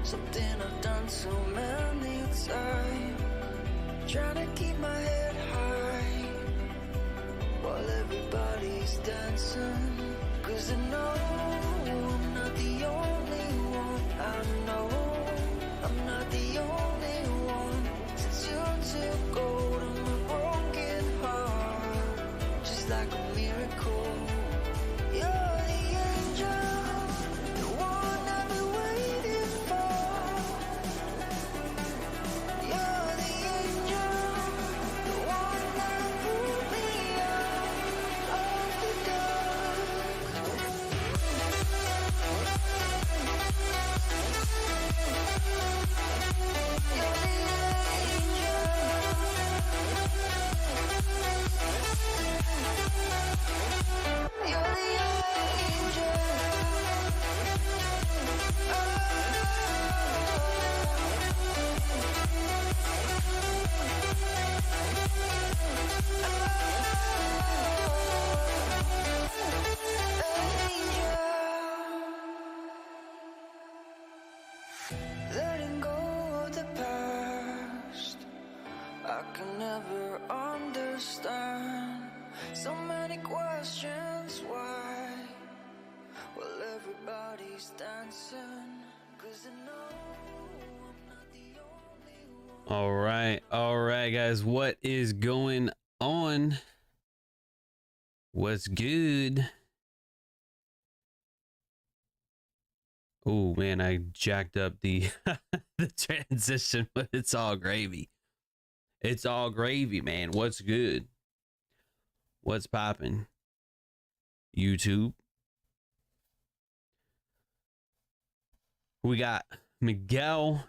Something I've done so many times, trying to keep my head high while everybody's dancing. Cause I know I'm not the only one. I know I'm not the only one. Since you took hold of my broken heart, just like a miracle. You're the angel, the one I've been waiting for. You're the angel, the one that pulled me out of the dark. You're the angel. You're the angel. Letting go of the past, I can never understand. So many questions why, well everybody's dancing. Cause I know I'm not the only one. All right, guys, what is going on? What's good? Oh man, I jacked up the the transition, but it's all gravy. It's all gravy, man. What's good? What's popping? YouTube. We got Miguel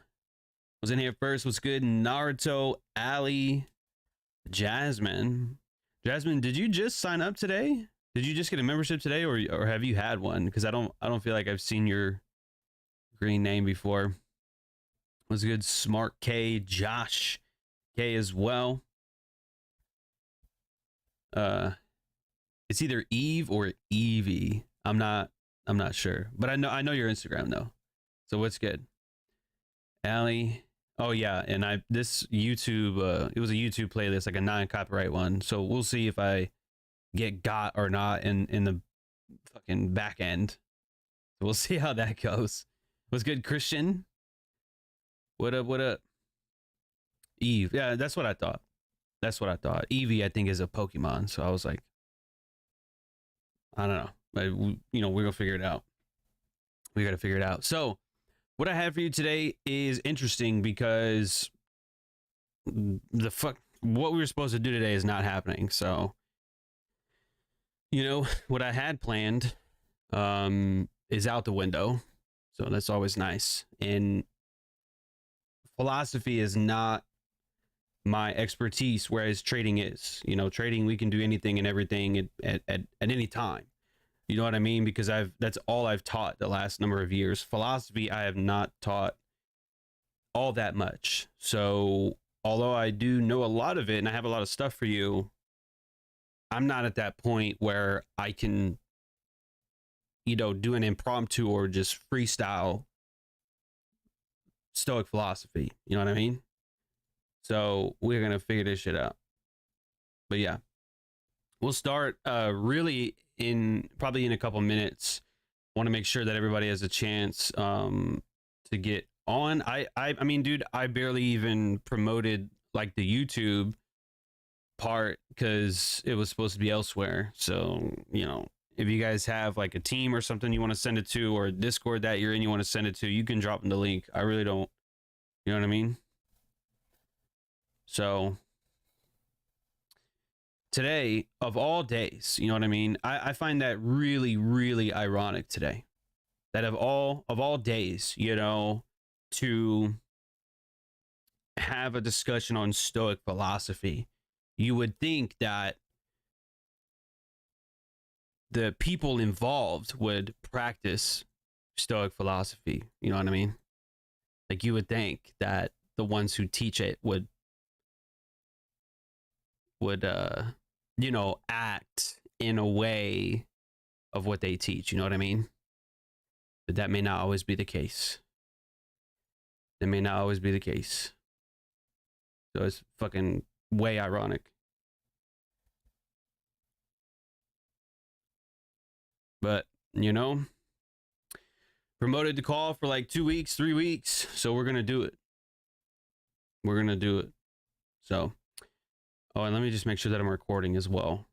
was in here first. What's good? Naruto, Ali, Jasmine. Jasmine, did you just sign up today? Did you just get a membership today, or have you had one? Because I don't feel like I've seen your green name before. What's good? Smart K, Josh K as well. It's either Eve or Evie. I'm not sure, but I know your Instagram though. So what's good? Allie. Oh yeah, and this YouTube it was a YouTube playlist, like a non-copyright one. So we'll see if I get got or not in the fucking back end. We'll see how that goes. What's good, Christian? What up, what up? Eve. Yeah, that's what I thought. That's what I thought. Eevee, I think, is a Pokemon. So I was like, I don't know. But we're gonna figure it out. We gotta figure it out. So what I have for you today is interesting because what we were supposed to do today is not happening. So, what I had planned is out the window. So that's always nice. And philosophy is not my expertise, whereas trading is. Trading, we can do anything and everything at any time. You know what I mean? Because that's all I've taught the last number of years. Philosophy, I have not taught all that much. So although I do know a lot of it and I have a lot of stuff for you, I'm not at that point where I can, do an impromptu or just freestyle Stoic philosophy. You know what I mean? So we're going to figure this shit out. But yeah, we'll start really probably in a couple minutes. Want to make sure that everybody has a chance to get on. I mean, dude, I barely even promoted like the YouTube part because it was supposed to be elsewhere. So, if you guys have like a team or something you want to send it to, or a Discord that you're in, you want to send it to, you can drop in the link. I really don't, you know what I mean? So today, of all days, you know what I mean? I find that really, really ironic today. That of all days, to have a discussion on Stoic philosophy, you would think that the people involved would practice Stoic philosophy. You know what I mean? Like, you would think that the ones who teach it would act in a way of what they teach. You know what I mean? But that may not always be the case. That may not always be the case. So it's fucking way ironic. But, promoted the call for like 2 weeks, 3 weeks. So we're going to do it. We're going to do it. So, oh, and let me just make sure that I'm recording as well,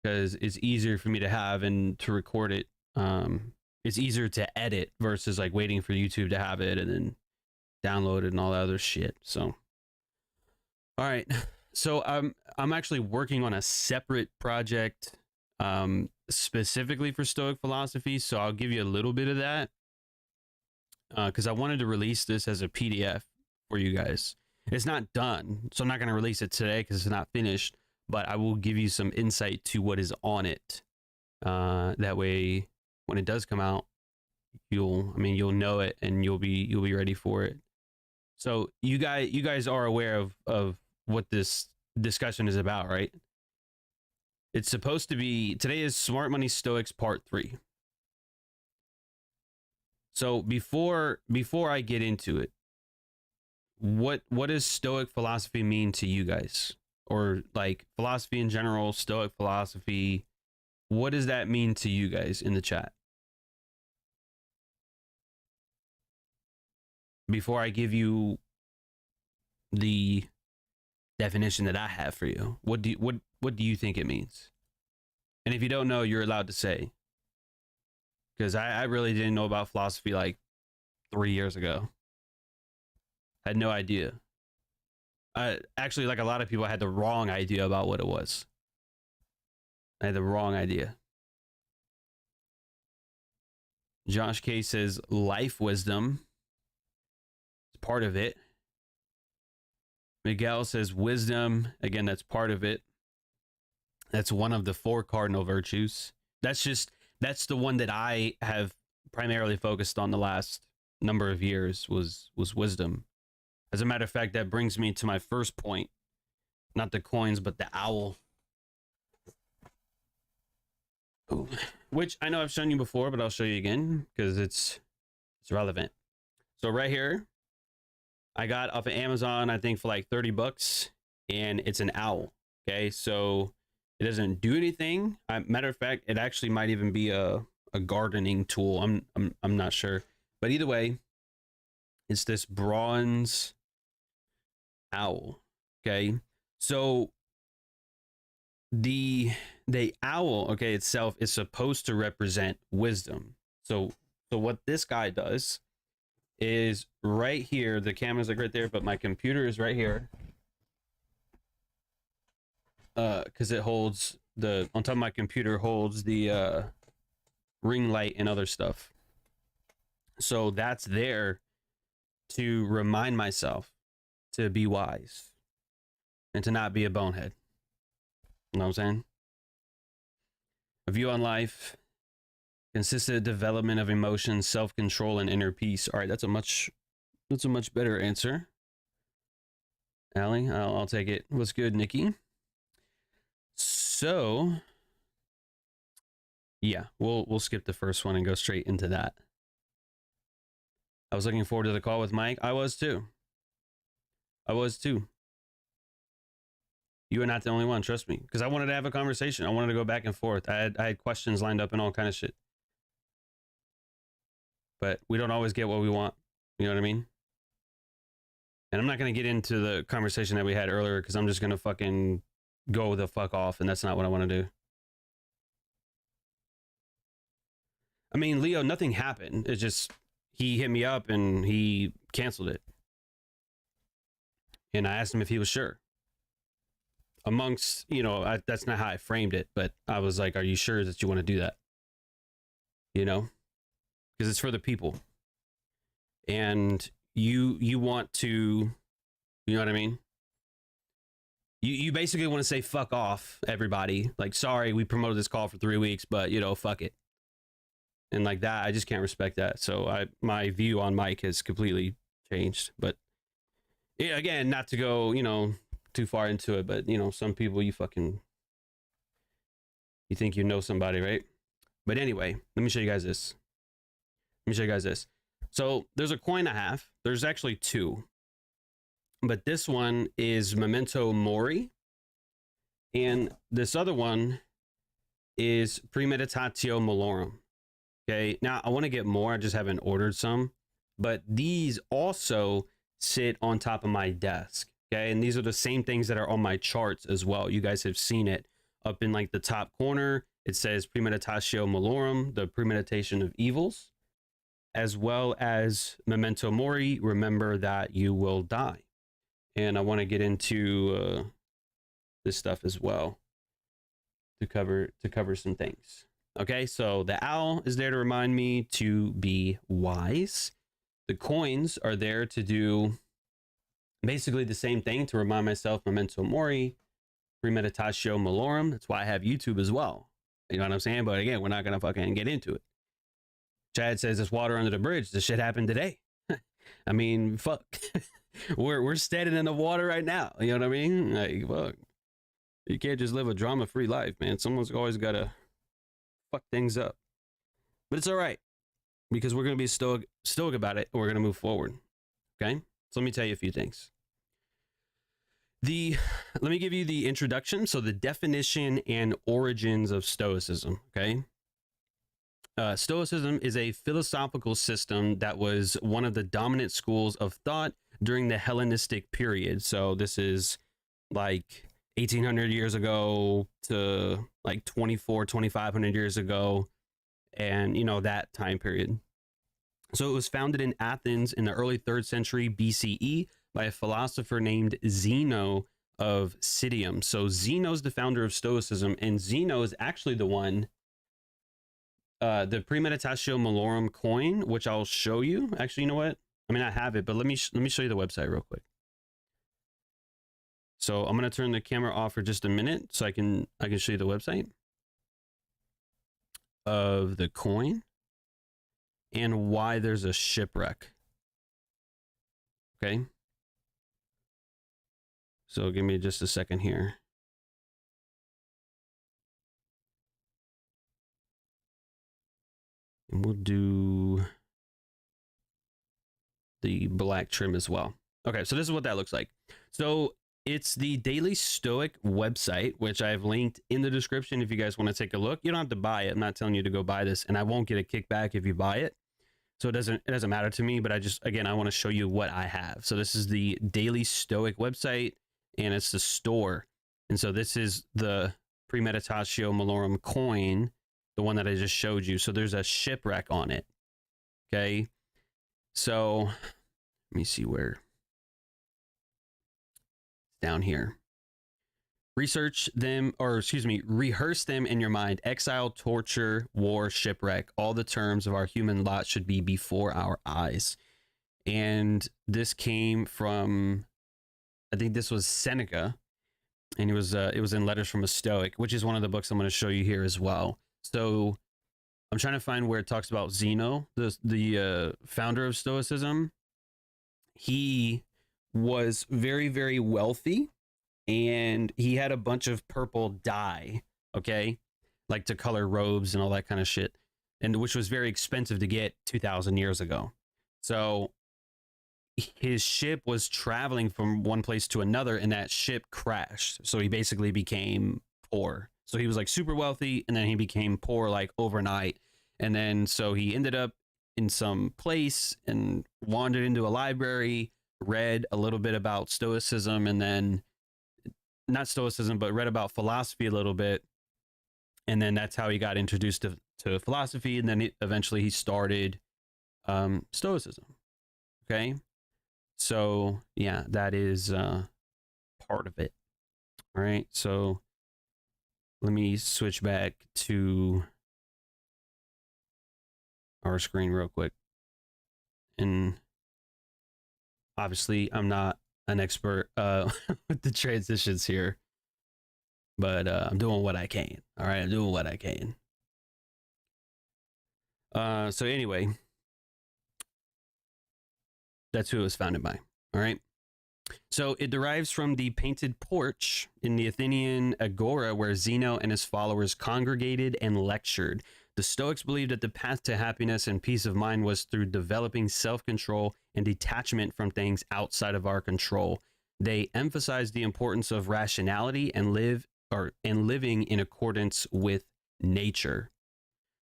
because it's easier for me to have and to record it. It's easier to edit versus like waiting for YouTube to have it and then download it and all that other shit. So, all right. So I'm actually working on a separate project specifically for Stoic philosophy. So I'll give you a little bit of that because I wanted to release this as a PDF for you guys. It's not done, so I'm not going to release it today because it's not finished, but I will give you some insight to what is on it. That way, when it does come out, you'll know it and you'll be ready for it. So you guys are aware of what this discussion is about, right? It's supposed to be, today is Smart Money Stoics Part 3. So before I get into it, what does Stoic philosophy mean to you guys? Or like philosophy in general, Stoic philosophy, what does that mean to you guys in the chat? Before I give you the definition that I have for you, what do you think it means? And if you don't know, you're allowed to say, because I really didn't know about philosophy like 3 years ago. I had no idea. Actually, like a lot of people, I had the wrong idea about what it was. I had the wrong idea. Josh K says life wisdom is part of it. Miguel says wisdom. Again, that's part of it. That's one of the 4 cardinal virtues. That's the one that I have primarily focused on the last number of years was wisdom. As a matter of fact, that brings me to my first point. Not the coins, but the owl. Ooh. Which I know I've shown you before, but I'll show you again because it's It's relevant. So right here, I got off of Amazon, I think for like 30 bucks, and it's an owl. Okay, so it doesn't do anything. Matter of fact, it actually might even be a gardening tool. I'm not sure, but either way, it's this bronze owl. Okay, so the owl, okay, itself is supposed to represent wisdom. So what this guy does is right here, the camera's like right there, but my computer is right here, because it holds the, on top of my computer holds the ring light and other stuff. So that's there to remind myself to be wise and to not be a bonehead. You know what I'm saying? A view on life, consistent development of emotions, self-control, and inner peace. All right, that's a much better answer. Allie, I'll take it. What's good, Nikki? So, yeah, we'll skip the first one and go straight into that. I was looking forward to the call with Mike. I was too. You are not the only one, trust me, because I wanted to have a conversation. I wanted to go back and forth. I had questions lined up and all kind of shit. But we don't always get what we want. You know what I mean? And I'm not going to get into the conversation that we had earlier because I'm just going to fucking go the fuck off, and that's not what I want to do. I mean, Leo, nothing happened. It's just he hit me up and he canceled it. And I asked him if he was sure. Amongst, you know, that's not how I framed it, but I was like, are you sure that you want to do that? You know? Because it's for the people. And you want to, you know what I mean? You basically want to say fuck off, everybody. Like, sorry, we promoted this call for 3 weeks, but, you know, fuck it. And like that, I just can't respect that. So my view on Mike has completely changed. But yeah, again, not to go, you know, too far into it, but, you know, some people you think you know somebody, right? But anyway, let me show you guys this. So there's a coin I have. There's actually two. But this one is Memento Mori. And this other one is Premeditatio Malorum. Okay, now I want to get more. I just haven't ordered some. But these also sit on top of my desk. Okay, and these are the same things that are on my charts as well. You guys have seen it up in like the top corner. It says Premeditatio Malorum, the premeditation of evils, as well as Memento Mori, remember that you will die. And I want to get into this stuff as well to cover some things. Okay, so the owl is there to remind me to be wise. The coins are there to do basically the same thing, to remind myself Memento Mori, Premeditatio Malorum. That's why I have YouTube as well. You know what I'm saying? But again, we're not going to fucking get into it. Chad says there's water under the bridge. This shit happened today. I mean, fuck. we're standing in the water right now. You know what I mean? Like, fuck. You can't just live a drama-free life, man. Someone's always got to fuck things up. But it's all right, because we're going to be stoic about it, and we're going to move forward. Okay? So let me tell you a few things. Let me give you the introduction. So the definition and origins of Stoicism. Okay. Stoicism is a philosophical system that was one of the dominant schools of thought during the Hellenistic period. So this is like 1800 years ago to like 2500 years ago. And, you know, that time period. So it was founded in Athens in the early 3rd century BCE by a philosopher named Zeno of Citium. So Zeno's the founder of Stoicism, and Zeno is actually the one, the Premeditatio Malorum coin, which I'll show you. Actually, you know what? I mean, I have it, but let me show you the website real quick. So I'm going to turn the camera off for just a minute so I can show you the website of the coin and why there's a shipwreck. Okay. So give me just a second here. And we'll do the black trim as well. Okay, so this is what that looks like. So it's the Daily Stoic website, which I've linked in the description if you guys want to take a look. You don't have to buy it. I'm not telling you to go buy this, and I won't get a kickback if you buy it. So it doesn't matter to me, but I want to show you what I have. So this is the Daily Stoic website, and it's the store. And so this is the Premeditatio Malorum coin, the one that I just showed you. So there's a shipwreck on it. Okay. So let me see where. Down here. Rehearse them in your mind. Exile, torture, war, shipwreck. All the terms of our human lot should be before our eyes. And this came from, I think this was Seneca, and it was in Letters from a Stoic, which is one of the books I'm going to show you here as well. So I'm trying to find where it talks about Zeno, the founder of Stoicism. He was very, very wealthy, and he had a bunch of purple dye, okay, like to color robes and all that kind of shit, and which was very expensive to get 2,000 years ago. So his ship was traveling from one place to another, and that ship crashed. So he basically became poor. So he was like super wealthy, and then he became poor like overnight. And then so he ended up in some place and wandered into a library, read a little bit about Stoicism, and then not Stoicism, but read about philosophy a little bit. And then that's how he got introduced to philosophy. And then eventually he started Stoicism. Okay. So yeah, that is part of it. All right. So let me switch back to our screen real quick. And obviously I'm not an expert with the transitions here, but I'm doing what I can. All right, I'm doing what I can. So anyway, that's who it was founded by. All right. So it derives from the painted porch in the Athenian agora where Zeno and his followers congregated and lectured. The Stoics believed that the path to happiness and peace of mind was through developing self-control and detachment from things outside of our control. They emphasized the importance of rationality and living in accordance with nature.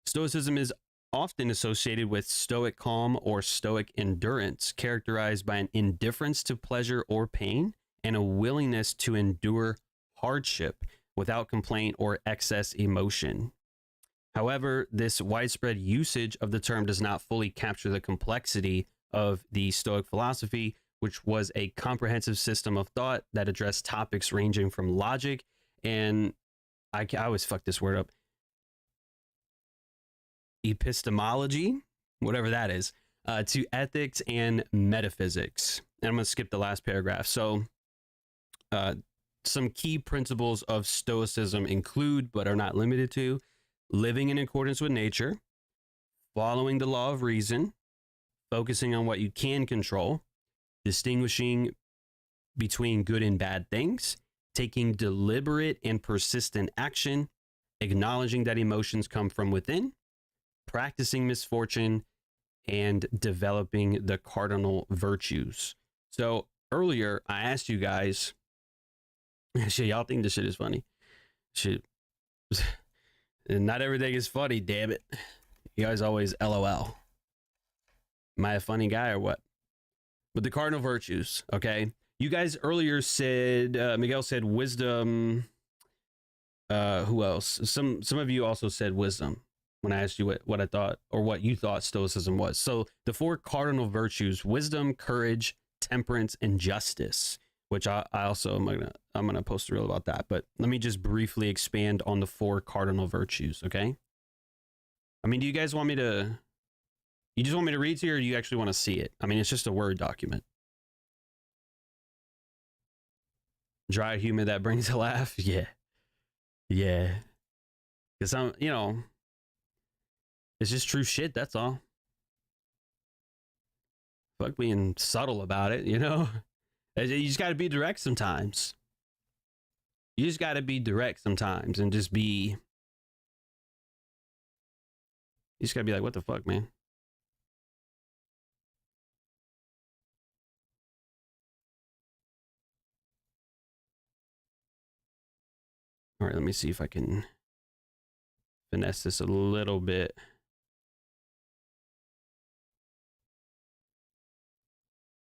Stoicism is often associated with stoic calm or stoic endurance, characterized by an indifference to pleasure or pain and a willingness to endure hardship without complaint or excess emotion. However, this widespread usage of the term does not fully capture the complexity of the Stoic philosophy, which was a comprehensive system of thought that addressed topics ranging from logic and I always fuck this word up. Epistemology, whatever that is, to ethics and metaphysics. And I'm going to skip the last paragraph. So some key principles of Stoicism include, but are not limited to, living in accordance with nature, following the law of reason, focusing on what you can control, distinguishing between good and bad things, taking deliberate and persistent action, acknowledging that emotions come from within, practicing misfortune, and developing the cardinal virtues. So earlier I asked you guys, shit, y'all think this shit is funny? Shit. Not everything is funny, damn it. You guys always LOL. Am I a funny guy or what? But the cardinal virtues, okay? You guys earlier said, Miguel said wisdom. Who else? Some of you also said wisdom when I asked you what I thought or what you thought Stoicism was. So the four cardinal virtues: wisdom, courage, temperance, and justice. Which I also I'm gonna post a reel about that. But let me just briefly expand on the four cardinal virtues. Okay. I mean, do you guys want me to? You just want me to read to you, or do you actually want to see it? I mean, it's just a Word document. Dry humor that brings a laugh. Yeah. Yeah. Because I'm, it's just true shit. That's all. Fuck being subtle about it, You just got to be direct sometimes. You just got to be direct sometimes and just be. You just got to be like, what the fuck, man? All right, let me see if I can finesse this a little bit.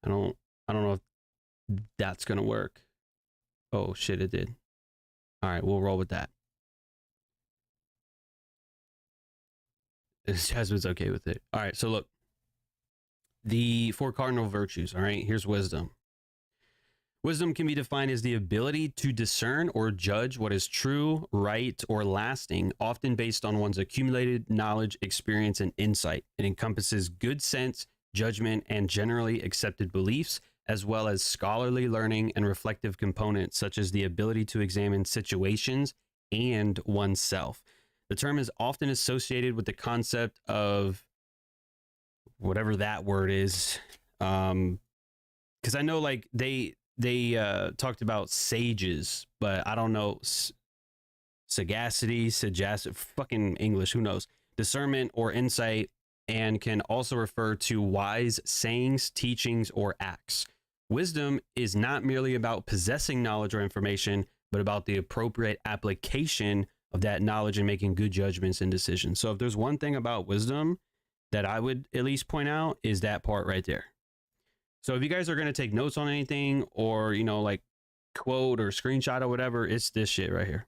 I don't know if that's gonna work. Oh shit, it did. All right, we'll roll with that. Jasmine's okay with it. All right, so look, the 4 cardinal virtues. All right, here's wisdom. Wisdom can be defined as the ability to discern or judge what is true, right, or lasting, often based on one's accumulated knowledge, experience, and insight. It encompasses good sense, judgment, and generally accepted beliefs, as well as scholarly learning and reflective components, such as the ability to examine situations and oneself. The term is often associated with the concept of whatever that word is, because I know like they talked about sages, but I don't know, sagacity, fucking English, who knows, discernment or insight, and can also refer to wise sayings, teachings, or acts. Wisdom is not merely about possessing knowledge or information, but about the appropriate application of that knowledge and making good judgments and decisions. So if there's one thing about wisdom that I would at least point out, is that part right there. So if you guys are going to take notes on anything, or, you know, like quote or screenshot or whatever, it's this shit right here.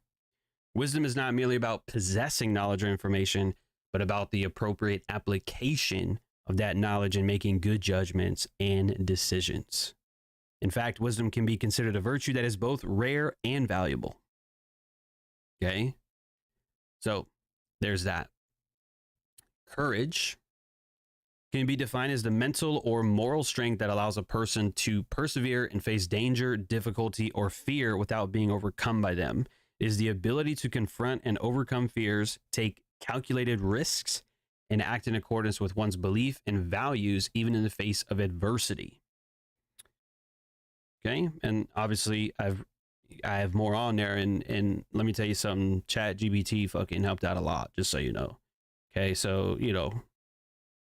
Wisdom is not merely about possessing knowledge or information, but about the appropriate application of that knowledge and making good judgments and decisions. In fact, wisdom can be considered a virtue that is both rare and valuable. Okay? So there's that. Courage can be defined as the mental or moral strength that allows a person to persevere and face danger, difficulty, or fear without being overcome by them. It is the ability to confront and overcome fears, take calculated risks, and act in accordance with one's belief and values, even in the face of adversity. Okay, and obviously I have more on there, and let me tell you something, ChatGPT fucking helped out a lot, just so you know. Okay, so, you know,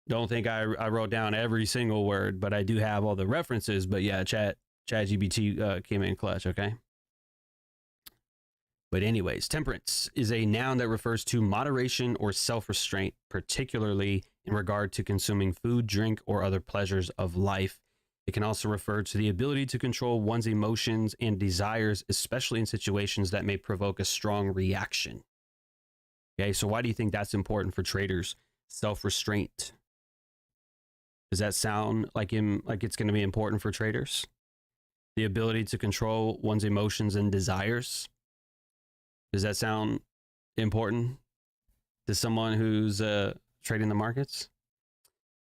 don't think I wrote down every single word, but I do have all the references. But yeah, ChatGPT came in clutch, okay? But anyways, temperance is a noun that refers to moderation or self-restraint, particularly in regard to consuming food, drink, or other pleasures of life. It can also refer to the ability to control one's emotions and desires, especially in situations that may provoke a strong reaction. Okay, so why do you think that's important for traders? Self-restraint. Does that sound like it's going to be important for traders? The ability to control one's emotions and desires. Does that sound important to someone who's trading the markets?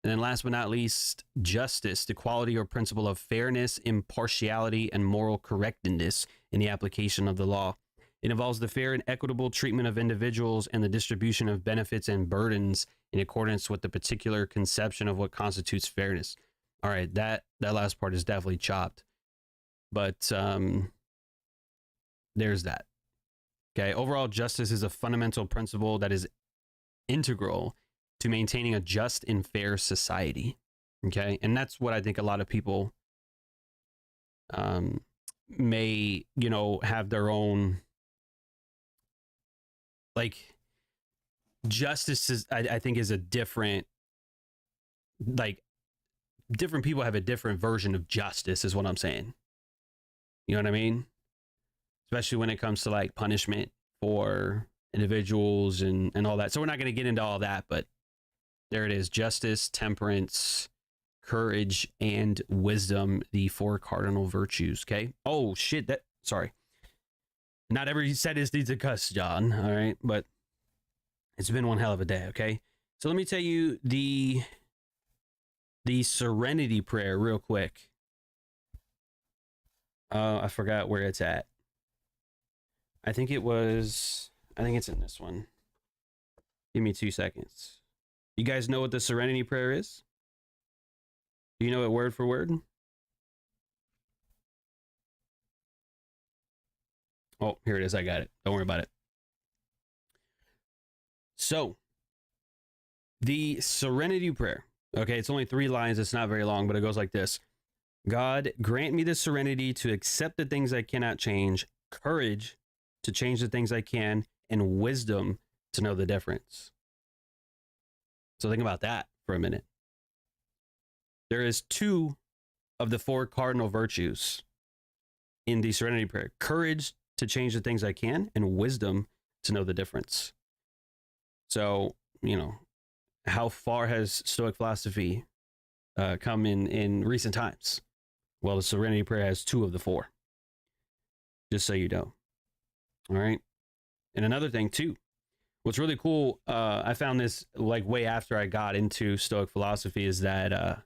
And then last but not least, justice, the quality or principle of fairness, impartiality, and moral correctness in the application of the law. It involves the fair and equitable treatment of individuals and the distribution of benefits and burdens in accordance with the particular conception of what constitutes fairness. All right, that last part is definitely chopped, but there's that. Okay, overall justice is a fundamental principle that is integral to maintaining a just and fair society. Okay, and that's what I think a lot of people may, you know, have their own, like, justice is, I think, is a different, like, different people have a different version of justice, is what I'm saying. You know what I mean? Especially when it comes to like punishment for individuals and all that. So we're not going to get into all that, but there it is. Justice, temperance, courage, and wisdom, the 4 cardinal virtues. Okay. Oh shit. Sorry. Not every sentence needs a cuss, John. All right. But it's been one hell of a day. Okay. So let me tell you the serenity prayer real quick. I forgot where it's at. I think it's in this one. Give me 2 seconds. You guys know what the serenity prayer is? Do you know it word for word? Oh, here it is. I got it. Don't worry about it. So, the serenity prayer. Okay, it's only 3 lines. It's not very long, but it goes like this. God, grant me the serenity to accept the things I cannot change, courage to change the things I can, and wisdom to know the difference. So think about that for a minute. There is 2 of the 4 cardinal virtues in the Serenity Prayer: courage to change the things I can, and wisdom to know the difference. So, how far has Stoic philosophy come in recent times? Well, the Serenity Prayer has 2 of the 4. Just so you know. All right. And another thing too, what's really cool, I found this like way after I got into Stoic philosophy, is that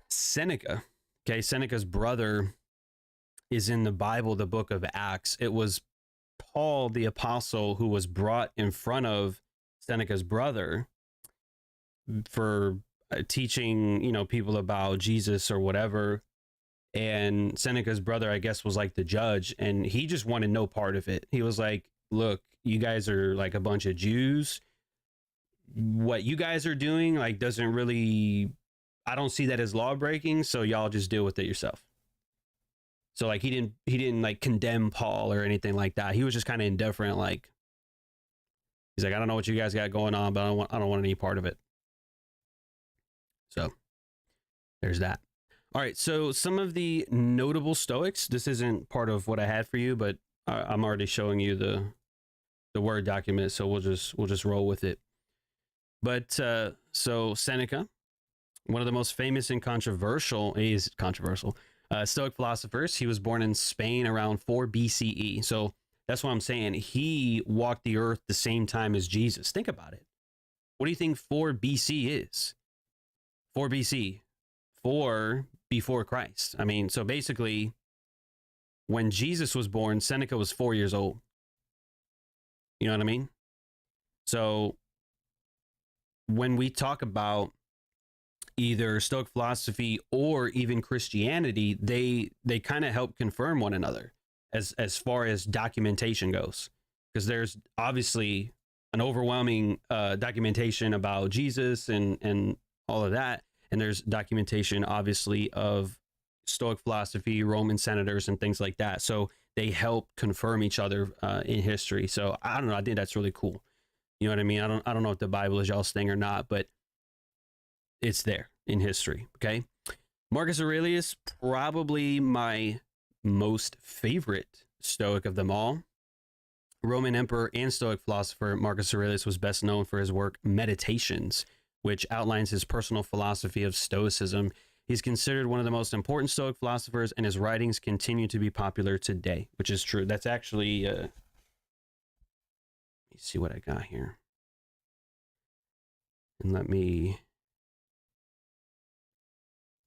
Seneca, Seneca's brother is in the Bible, the book of Acts. It was Paul the apostle who was brought in front of Seneca's brother for teaching, people about Jesus or whatever. And Seneca's brother, I guess, was like the judge, and he just wanted no part of it. He was like, look, you guys are like a bunch of Jews. What you guys are doing, like, doesn't really, I don't see that as law breaking. So y'all just deal with it yourself. So like, he didn't like condemn Paul or anything like that. He was just kind of indifferent. Like, he's like, I don't know what you guys got going on, but I don't want any part of it. So there's that. All right, so some of the notable Stoics. This isn't part of what I had for you, but I'm already showing you the Word document, so we'll just roll with it. But so Seneca, one of the most famous and controversial Stoic philosophers. He was born in Spain around 4 BCE. So that's what I'm saying. He walked the earth the same time as Jesus. Think about it. What do you think 4 BC is? 4 BC, 4 before Christ. I mean, so basically, when Jesus was born, Seneca was 4 years old. You know what I mean? So when we talk about either Stoic philosophy or even Christianity, they kind of help confirm one another as far as documentation goes, because there's obviously an overwhelming documentation about Jesus and all of that. And there's documentation, obviously, of Stoic philosophy, Roman senators, and things like that. So they help confirm each other in history. So I don't know. I think that's really cool. You know what I mean? I don't know if the Bible is y'all's thing or not, but it's there in history. Okay. Marcus Aurelius, probably my most favorite Stoic of them all. Roman emperor and Stoic philosopher Marcus Aurelius was best known for his work Meditations, which outlines his personal philosophy of Stoicism. He's considered one of the most important Stoic philosophers, and his writings continue to be popular today, which is true. That's actually, let me see what I got here. And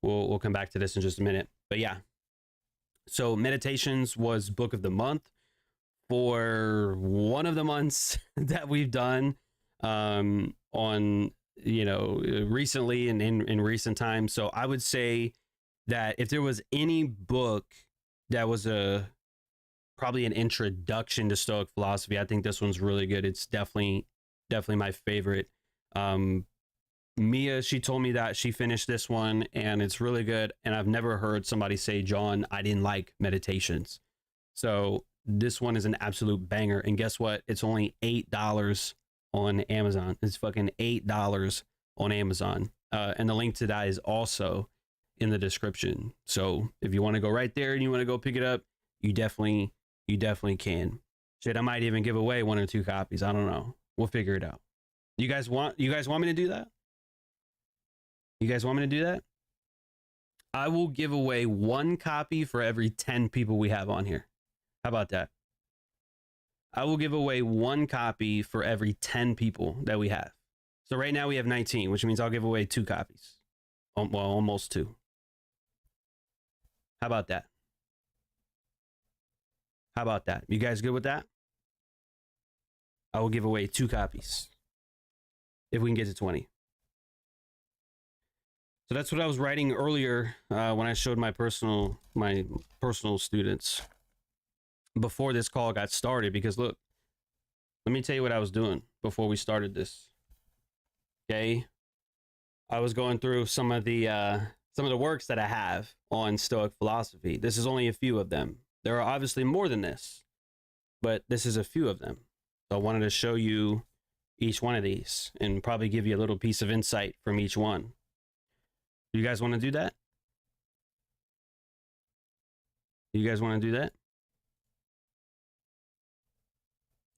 we'll come back to this in just a minute. But yeah, so Meditations was book of the month for one of the months that we've done on, recently and in recent times. So I would say that if there was any book that was probably an introduction to Stoic philosophy, I think this one's really good. It's definitely my favorite. Mia, she told me that she finished this one and it's really good. And I've never heard somebody say, John, I didn't like Meditations. So this one is an absolute banger. And guess what? It's only $8 on Amazon. It's fucking $8 on Amazon. And the link to that is also in the description. So if you want to go right there and you want to go pick it up, you definitely can. Shit, I might even give away 1 or 2 copies. I don't know. We'll figure it out. You guys want me to do that? You guys want me to do that? I will give away 1 copy for every 10 people we have on here. How about that? I will give away 1 copy for every 10 people that we have. So right now we have 19, which means I'll give away 2 copies. Well, almost 2. How about that? How about that? You guys good with that? I will give away 2 copies if we can get to 20. So that's what I was writing earlier when I showed my personal students before this call got started. Because look, let me tell you what I was doing before we started this. Okay, I was going through some of the works that I have on Stoic philosophy. This is only a few of them. There are obviously more than this, but this is a few of them. So I wanted to show you each one of these and probably give you a little piece of insight from each one. You guys want to do that? You guys want to do that?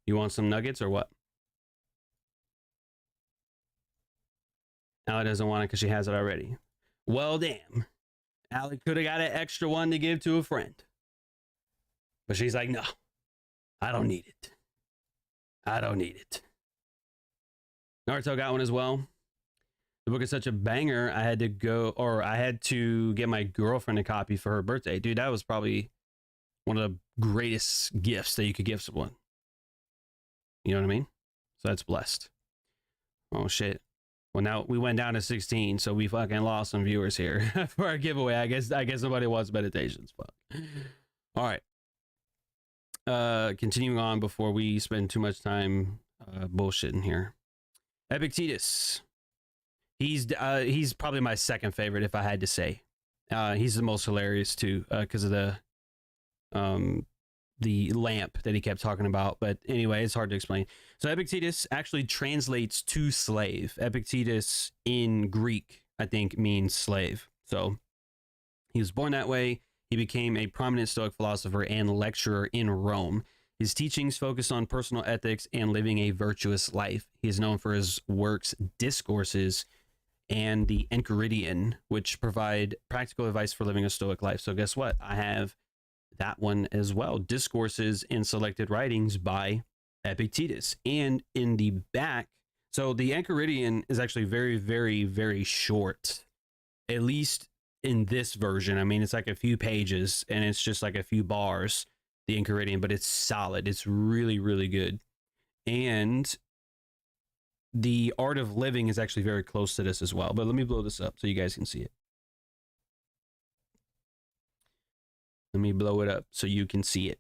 You want some nuggets or what? Allie doesn't want it because she has it already. Well, damn. Allie could have got an extra one to give to a friend. But she's like, no, I don't need it. I don't need it. Naruto got one as well. The book is such a banger. I had to get my girlfriend a copy for her birthday. Dude, that was probably one of the greatest gifts that you could give someone. You know what I mean? So that's blessed. Oh, shit. Well, now we went down to 16, so we fucking lost some viewers here for our giveaway. I guess nobody wants meditations. Fuck. All right. Continuing on before we spend too much time bullshitting here. Epictetus. He's probably my second favorite if I had to say. He's the most hilarious too, because of the lamp that he kept talking about. But anyway, it's hard to explain. So Epictetus actually translates to slave. Epictetus in Greek, I think, means slave. So he was born that way. He became a prominent Stoic philosopher and lecturer in Rome. His teachings focus on personal ethics and living a virtuous life. He is known for his works, Discourses, and the Enchiridion, which provide practical advice for living a Stoic life. So guess what? I have that one as well. Discourses and Selected Writings by Epictetus. And in the back, so the Enchiridion is actually very, very, very short. At least in this version. I mean, it's like a few pages and it's just like a few bars, the Enchiridion, but it's solid. It's really, really good. And the Art of Living is actually very close to this as well. But let me blow this up so you guys can see it. Let me blow it up so you can see it.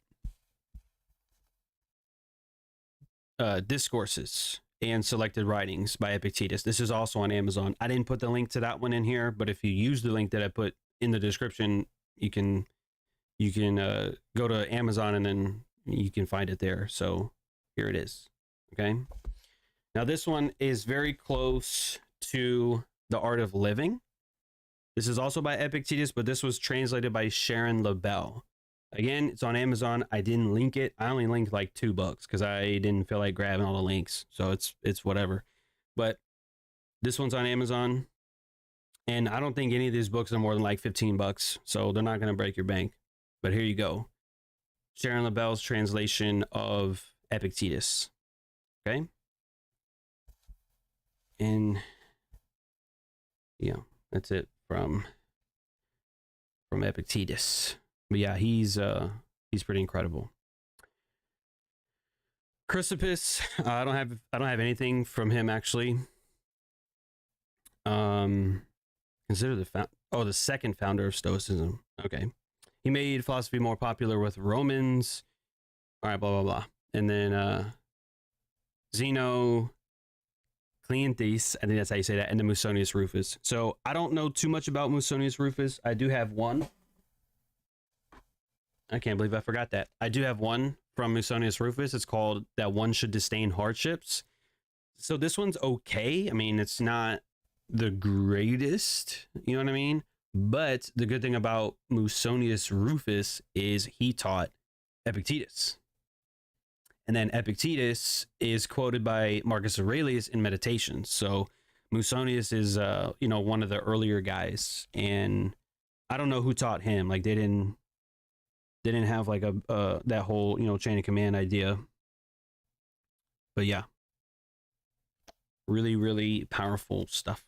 Discourses and Selected Writings by Epictetus. This is also on Amazon. I didn't put the link to that one in here, but if you use the link that I put in the description, you can go to Amazon and then you can find it there. So here it is. Okay. Now this one is very close to The Art of Living. This is also by Epictetus, but this was translated by Sharon LaBelle. Again, it's on Amazon. I didn't link it. I only linked like 2 books because I didn't feel like grabbing all the links. So it's whatever. But this one's on Amazon. And I don't think any of these books are more than like $15. So they're not going to break your bank. But here you go. Sharon LaBelle's translation of Epictetus. Okay. And yeah, that's it from Epictetus. But yeah, he's pretty incredible. Chrysippus, I don't have anything from him actually. Consider the second founder of Stoicism. Okay. He made philosophy more popular with Romans. All right, blah blah blah. And then Zeno, Cleanthes, I think that's how you say that, and the Musonius Rufus. So I don't know too much about Musonius Rufus. I do have one. I can't believe I forgot that. I do have one from Musonius Rufus. It's called That One Should Disdain Hardships. So this one's okay. I mean, it's not the greatest, you know what I mean? But the good thing about Musonius Rufus is he taught Epictetus. And then Epictetus is quoted by Marcus Aurelius in Meditations. So Musonius is, one of the earlier guys. And I don't know who taught him. Like they didn't have like that whole, chain of command idea. But yeah, really, really powerful stuff.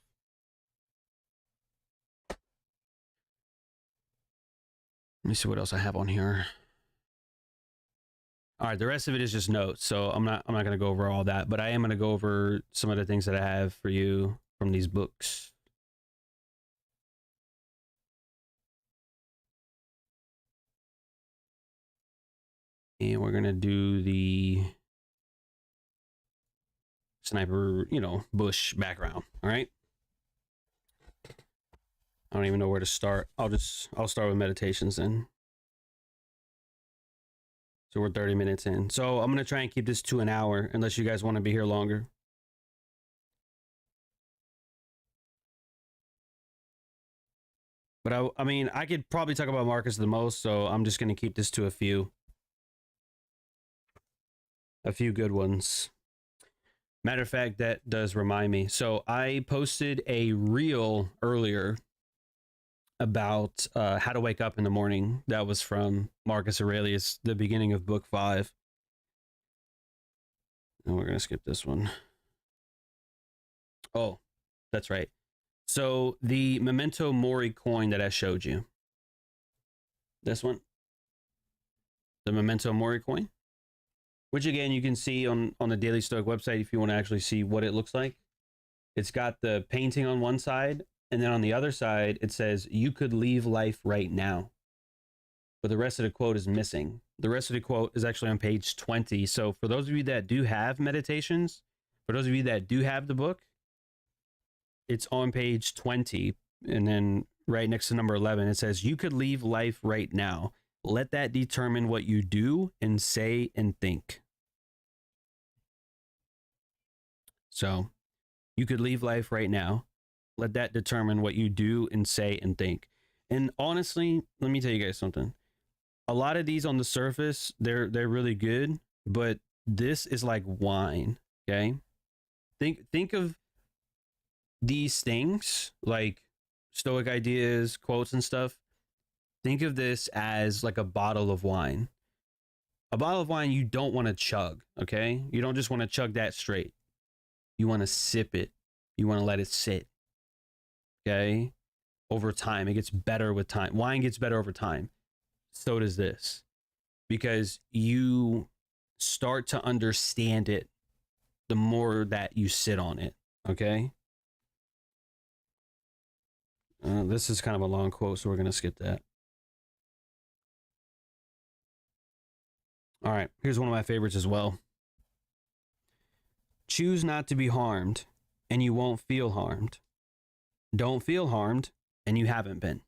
Let me see what else I have on here. All right, the rest of it is just notes, so I'm not going to go over all that, but I am going to go over some of the things that I have for you from these books. And we're going to do the sniper, bush background, all right? I don't even know where to start. I'll start with Meditations then. So we're 30 minutes in. So I'm going to try and keep this to an hour unless you guys want to be here longer. But I mean, I could probably talk about Marcus the most, so I'm just going to keep this to a few good ones. Matter of fact, that does remind me. So I posted a reel earlier about how to wake up in the morning. That was from Marcus Aurelius, the beginning of book 5. And we're going to skip this one. Oh, that's right. So the Memento Mori coin that I showed you. This one. The Memento Mori coin. Which again, you can see on the Daily Stoic website if you want to actually see what it looks like. It's got the painting on one side, and then on the other side, it says, "You could leave life right now." But the rest of the quote is missing. The rest of the quote is actually on page 20. So for those of you that do have meditations, for those of you that do have the book, it's on page 20. And then right next to number 11, it says, "You could leave life right now. Let that determine what you do and say and think." So you could leave life right now. Let that determine what you do and say and think. And honestly, let me tell you guys something. A lot of these on the surface, they're really good, but this is like wine, okay? Think of these things like Stoic ideas, quotes and stuff. Think of this as like a bottle of wine. A bottle of wine you don't want to chug, okay? You don't just want to chug that straight. You want to sip it. You want to let it sit. Okay? Over time. It gets better with time. Wine gets better over time. So does this. Because you start to understand it the more that you sit on it. Okay? This is kind of a long quote, so we're going to skip that. All right. Here's one of my favorites as well. Choose not to be harmed, and you won't feel harmed. Don't feel harmed, and you haven't been.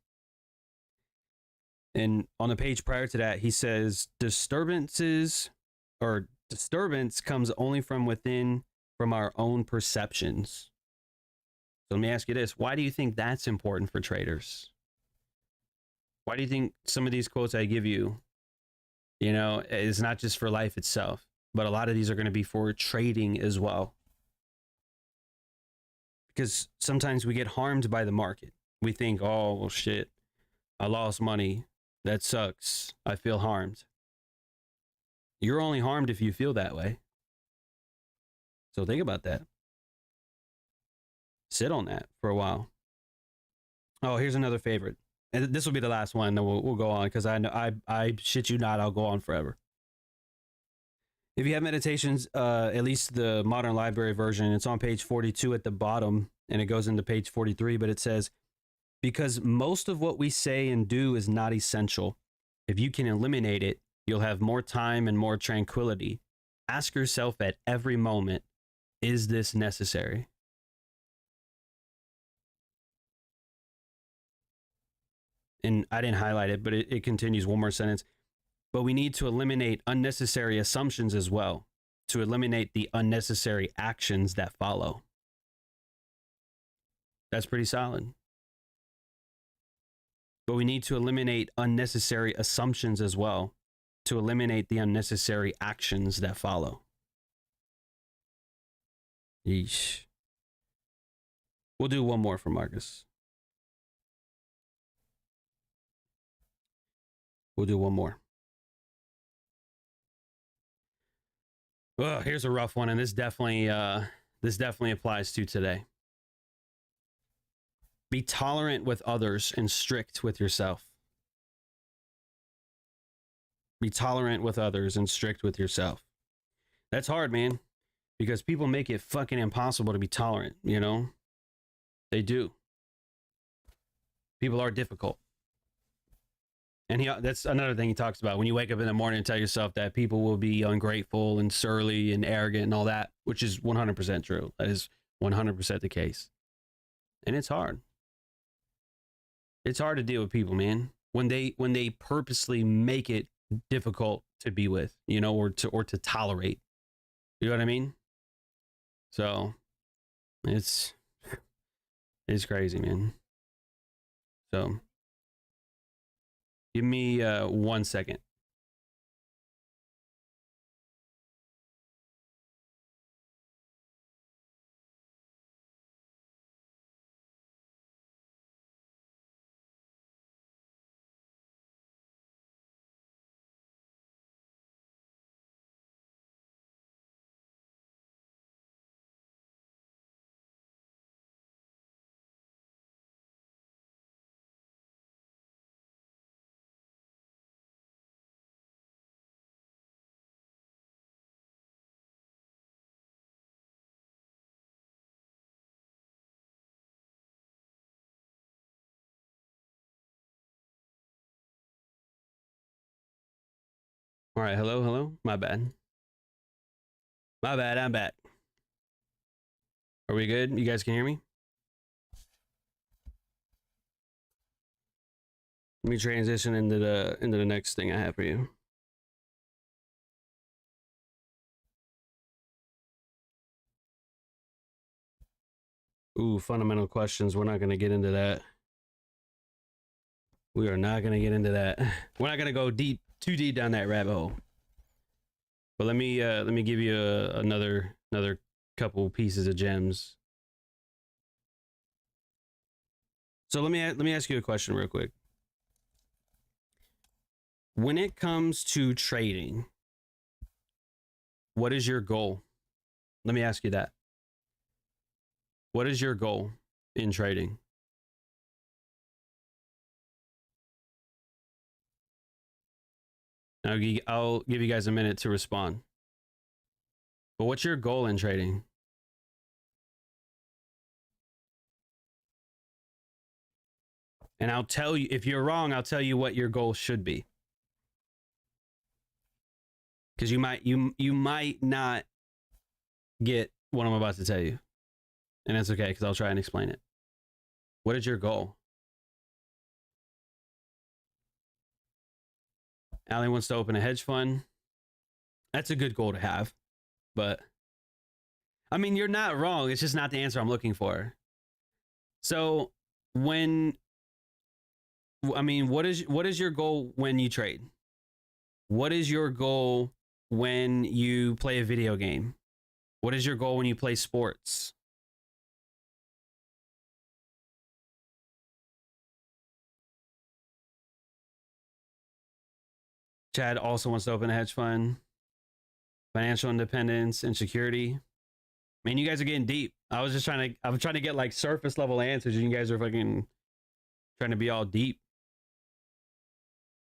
And on the page prior to that, he says, disturbance comes only from within, from our own perceptions. So let me ask you this. Why do you think that's important for traders? Why do you think some of these quotes I give you, is not just for life itself, but a lot of these are going to be for trading as well? Because sometimes we get harmed by the market. We think, oh, well, shit, I lost money. That sucks. I feel harmed. You're only harmed if you feel that way. So think about that. Sit on that for a while. Oh, here's another favorite. And this will be the last one. Then we'll go on, because I know I shit you not, I'll go on forever. If you have meditations, at least the modern library version, it's on page 42 at the bottom, and it goes into page 43, but it says, because most of what we say and do is not essential. If you can eliminate it, you'll have more time and more tranquility. Ask yourself at every moment, is this necessary? And I didn't highlight it, but it continues one more sentence. But we need to eliminate unnecessary assumptions as well, to eliminate the unnecessary actions that follow. That's pretty solid. But we need to eliminate unnecessary assumptions as well, to eliminate the unnecessary actions that follow. Yeesh. We'll do one more for Marcus. We'll do one more. Oh, here's a rough one, and this definitely applies to today. Be tolerant with others and strict with yourself. Be tolerant with others and strict with yourself. That's hard, man, because people make it fucking impossible to be tolerant, They do. People are difficult. And that's another thing he talks about. When you wake up in the morning and tell yourself that people will be ungrateful and surly and arrogant and all that, which is 100% true. That is 100% the case. And it's hard. It's hard to deal with people, man. When they purposely make it difficult to be with, you know, or to tolerate. You know what I mean? So it's crazy, man. So give me 1 second. All right, hello. My bad. I'm back. Are we good? You guys can hear me? Let me transition into the next thing I have for you. Ooh, fundamental questions. We're not going to get into that. We are not going to get into that. We're not going to go too deep down that rabbit hole. But let me give you another couple pieces of gems. So let me ask you a question real quick. When it comes to trading, what is your goal? Let me ask you that. What is your goal in trading? I'll give you guys a minute to respond. But what's your goal in trading? And I'll tell you, if you're wrong, I'll tell you what your goal should be. Because you might not get what I'm about to tell you. And that's okay, because I'll try and explain it. What is your goal? Allie wants to open a hedge fund. That's a good goal to have. But, I mean, you're not wrong. It's just not the answer I'm looking for. So, what is your goal when you trade? What is your goal when you play a video game? What is your goal when you play sports? Chad also wants to open a hedge fund. Financial independence and security. Man, you guys are getting deep. I'm trying to get like surface level answers, and you guys are fucking trying to be all deep.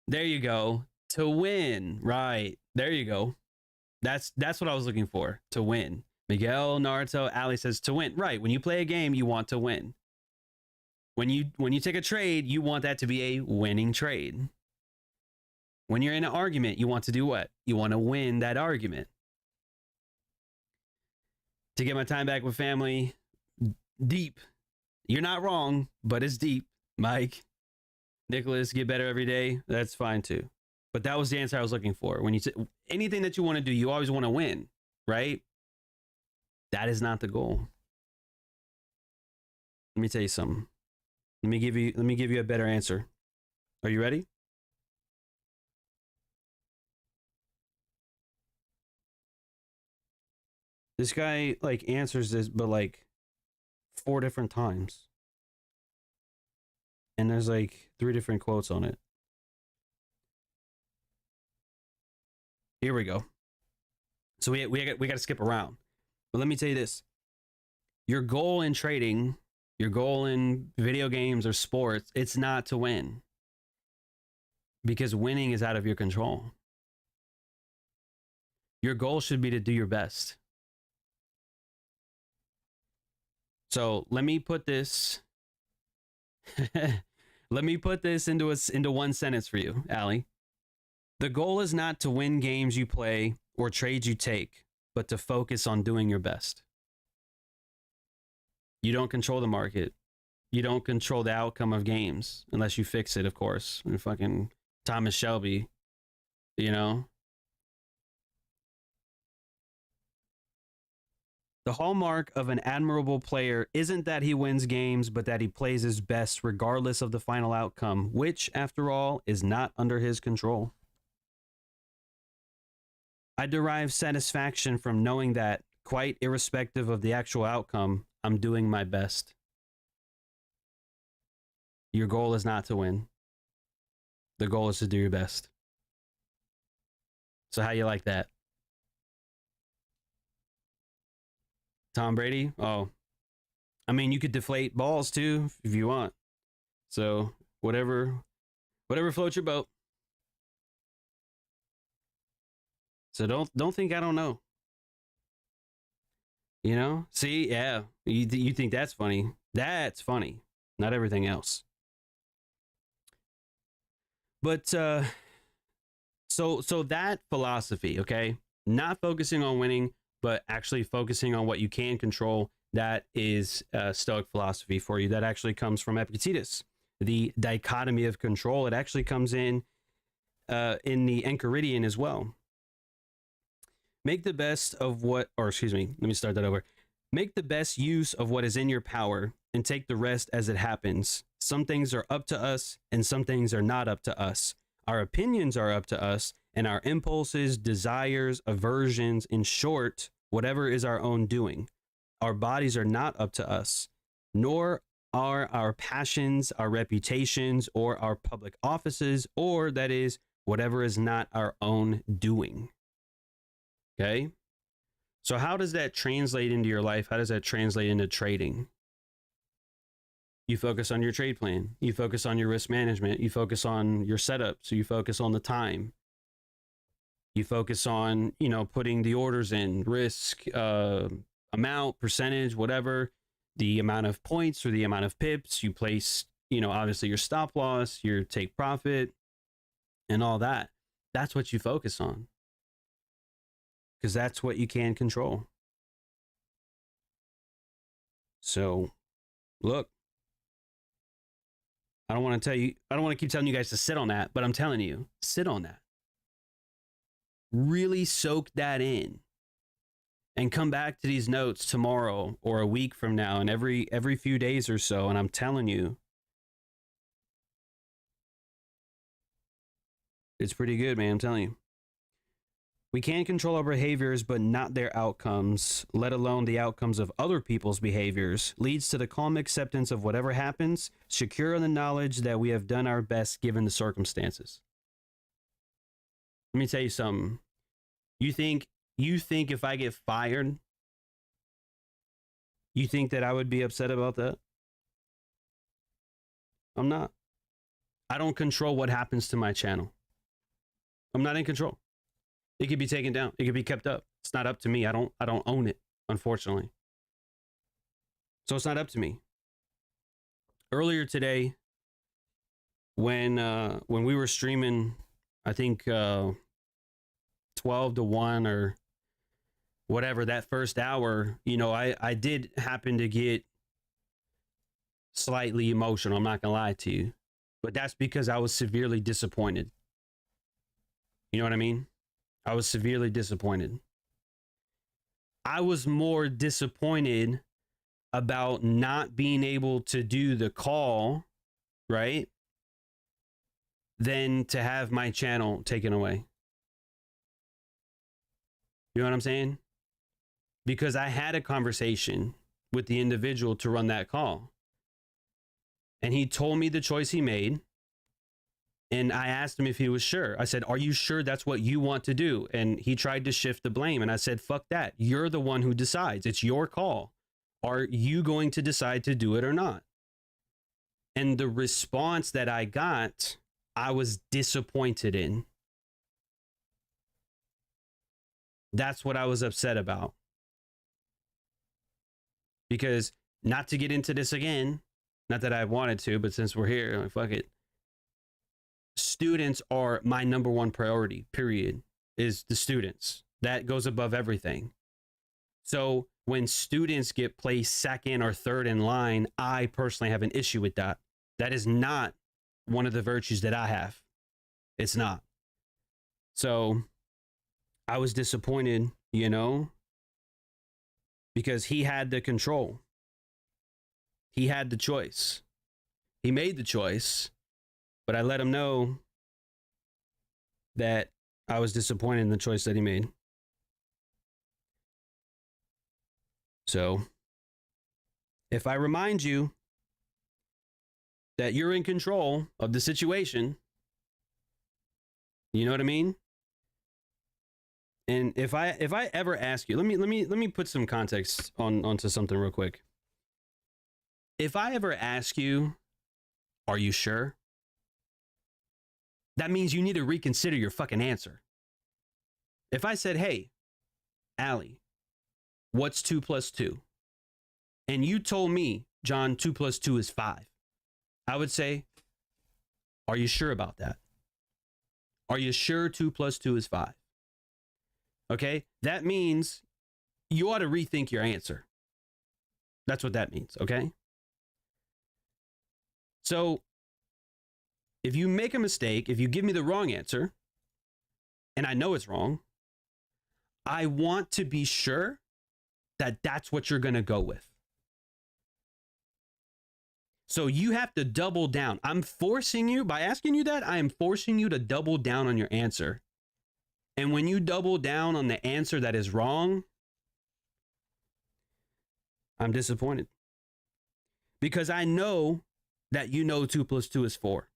There you go. To win. Right. There you go. That's what I was looking for. To win. Miguel, Naruto, Ali says to win. Right. When you play a game, you want to win. When you take a trade, you want that to be a winning trade. When you're in an argument, you want to do what? You want to win that argument. To get my time back with family, deep. You're not wrong, but it's deep. Mike, Nicholas, get better every day. That's fine too. But that was the answer I was looking for. When anything that you want to do, you always want to win, right? That is not the goal. Let me tell you something. Let me give you a better answer. Are you ready? This guy like answers this, but like 4 different times. And there's like 3 different quotes on it. Here we go. So we got to skip around. But let me tell you this. Your goal in trading, your goal in video games or sports, it's not to win. Because winning is out of your control. Your goal should be to do your best. So let me put this into one sentence for you, Allie. The goal is not to win games you play or trades you take, but to focus on doing your best. You don't control the market. You don't control the outcome of games unless you fix it, of course. And fucking Thomas Shelby, you know? The hallmark of an admirable player isn't that he wins games, but that he plays his best regardless of the final outcome, which, after all, is not under his control. I derive satisfaction from knowing that, quite irrespective of the actual outcome, I'm doing my best. Your goal is not to win. The goal is to do your best. So how you like that? Tom Brady? Oh, I mean, you could deflate balls too if you want. So whatever floats your boat. So don't think I don't know. You know? See, yeah, you think that's funny? That's funny. Not everything else. But so that philosophy, okay, not focusing on winning, but actually focusing on what you can control. That is Stoic philosophy for you. That actually comes from Epictetus. The dichotomy of control. It actually comes in the Enchiridion as well. Make the best of what, or excuse me, let me start that over. Make the best use of what is in your power and take the rest as it happens. Some things are up to us and some things are not up to us. Our opinions are up to us, and our impulses, desires, aversions, in short, whatever is our own doing. Our bodies are not up to us, nor are our passions, our reputations, or our public offices, or that is, whatever is not our own doing. Okay? So how does that translate into your life? How does that translate into trading? You focus on your trade plan. You focus on your risk management. You focus on your setup. So you focus on the time. You focus on, putting the orders in, risk, amount, percentage, whatever, the amount of points or the amount of pips. You place, obviously your stop loss, your take profit, and all that. That's what you focus on. Because that's what you can control. So, look. I don't want to keep telling you guys to sit on that, but I'm telling you, sit on that. Really soak that in and come back to these notes tomorrow or a week from now and every few days or so. And I'm telling you, it's pretty good, man. I'm telling you. We can control our behaviors, but not their outcomes, let alone the outcomes of other people's behaviors, leads to the calm acceptance of whatever happens, secure in the knowledge that we have done our best given the circumstances. Let me tell you something. You think if I get fired, you think that I would be upset about that? I'm not. I don't control what happens to my channel. I'm not in control. It could be taken down. It could be kept up. It's not up to me. I don't own it, unfortunately. So it's not up to me. Earlier today, when we were streaming, I think 12 to 1 or whatever, that first hour, I did happen to get slightly emotional. I'm not gonna lie to you, but that's because I was severely disappointed. You know what I mean? I was severely disappointed. I was more disappointed about not being able to do the call, right? Than to have my channel taken away. You know what I'm saying? Because I had a conversation with the individual to run that call. And he told me the choice he made. And I asked him if he was sure. I said, are you sure that's what you want to do? And he tried to shift the blame. And I said, fuck that. You're the one who decides. It's your call. Are you going to decide to do it or not? And the response that I got, I was disappointed in. That's what I was upset about. Because, not to get into this again, not that I wanted to, but since we're here, like, fuck it. Students are my number one priority, period, is the students. That goes above everything. So when students get placed second or third in line, I personally have an issue with that. That is not one of the virtues that I have. It's not. So I was disappointed, you know, because he had the control. He had the choice. He made the choice, but I let him know that I was disappointed in the choice that he made. So, if I remind you that you're in control of the situation, you know what I mean? And if I ever ask you, let me put some context onto something real quick. If I ever ask you, are you sure? That means you need to reconsider your fucking answer. If I said, hey, Allie, what's 2 + 2? And you told me, John, 2 + 2 is 5. I would say, are you sure about that? Are you sure 2 + 2 is 5? Okay, that means you ought to rethink your answer. That's what that means, okay? So, if you make a mistake, if you give me the wrong answer, and I know it's wrong, I want to be sure that that's what you're going to go with. So you have to double down. I'm forcing you, by asking you that, I am forcing you to double down on your answer. And when you double down on the answer that is wrong, I'm disappointed. Because I know that you know 2 + 2 is 4.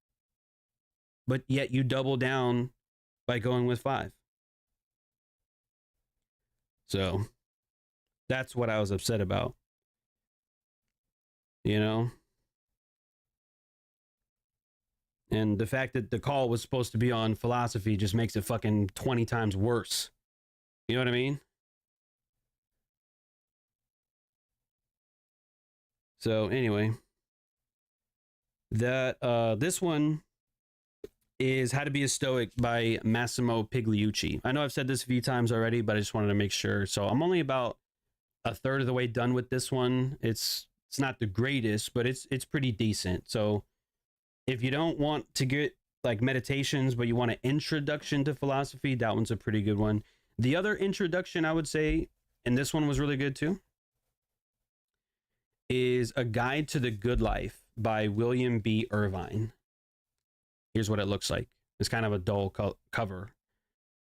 But yet you double down by going with 5. So that's what I was upset about. You know? And the fact that the call was supposed to be on philosophy just makes it fucking 20 times worse. You know what I mean? So anyway, this one is How to Be a Stoic by Massimo Pigliucci. I know I've said this a few times already, but I just wanted to make sure. So I'm only about a third of the way done with this one. It's not the greatest, but it's pretty decent. So if you don't want to get like meditations, but you want an introduction to philosophy, that one's a pretty good one. The other introduction I would say, and this one was really good too, is A Guide to the Good Life by William B. Irvine. Here's what it looks like. It's kind of a dull cover,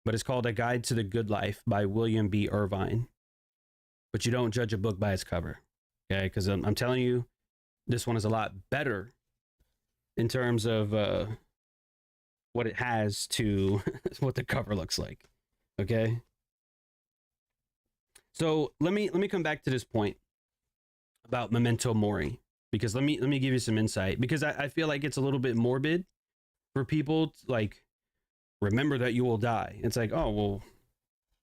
but it's called A Guide to the Good Life by William B. Irvine. But you don't judge a book by its cover, okay? Because I'm telling you, this one is a lot better in terms of what it has to what the cover looks like, okay? So let me come back to this point about Memento Mori, because let me give you some insight, because I feel like it's a little bit morbid for people to, like, remember that you will die. It's like, oh well,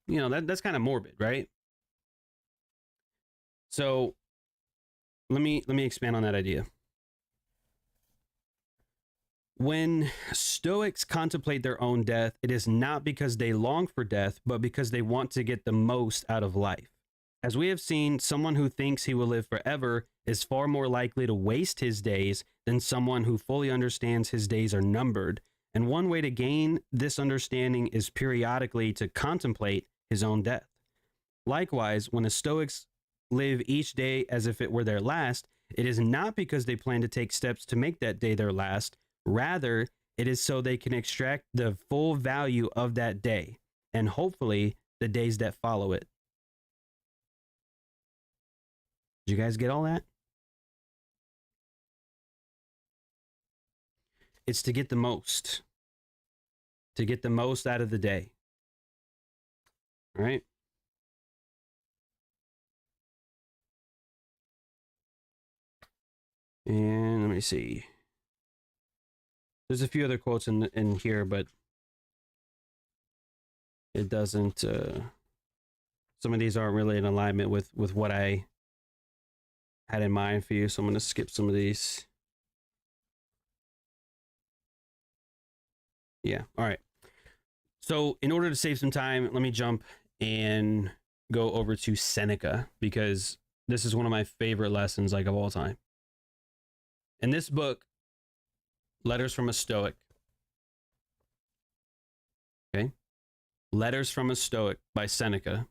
you know, that's kind of morbid, right? So let me expand on that idea. When Stoics contemplate their own death, it is not because they long for death, but because they want to get the most out of life. As we have seen, someone who thinks he will live forever is far more likely to waste his days than someone who fully understands his days are numbered. And one way to gain this understanding is periodically to contemplate his own death. Likewise, when the Stoics live each day as if it were their last, it is not because they plan to take steps to make that day their last. Rather, it is so they can extract the full value of that day, and hopefully the days that follow it. Did you guys get all that? It's to get the most. To get the most out of the day. All right? And let me see. There's a few other quotes in here, but it doesn't, some of these aren't really in alignment with what I had in mind for you, so I'm going to skip some of these. Yeah, all right. So in order to save some time, let me jump and go over to Seneca, because this is one of my favorite lessons, like, of all time. In this book, Letters from a Stoic, okay, Letters from a Stoic by Seneca.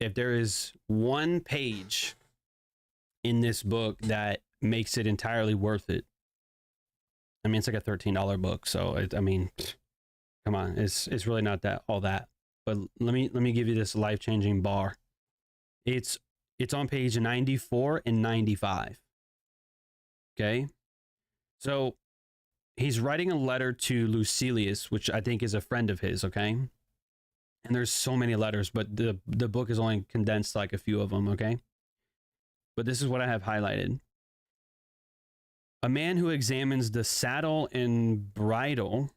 If there is one page in this book that makes it entirely worth it, I mean, it's like a $13 book, so I mean, come on, it's really not that all that. But let me give you this life-changing bar. It's on page 94 and 95. Okay, so he's writing a letter to Lucilius, which I think is a friend of his. Okay, and there's so many letters, but the book is only condensed like a few of them. Okay, but this is what I have highlighted. A man who examines the saddle and bridle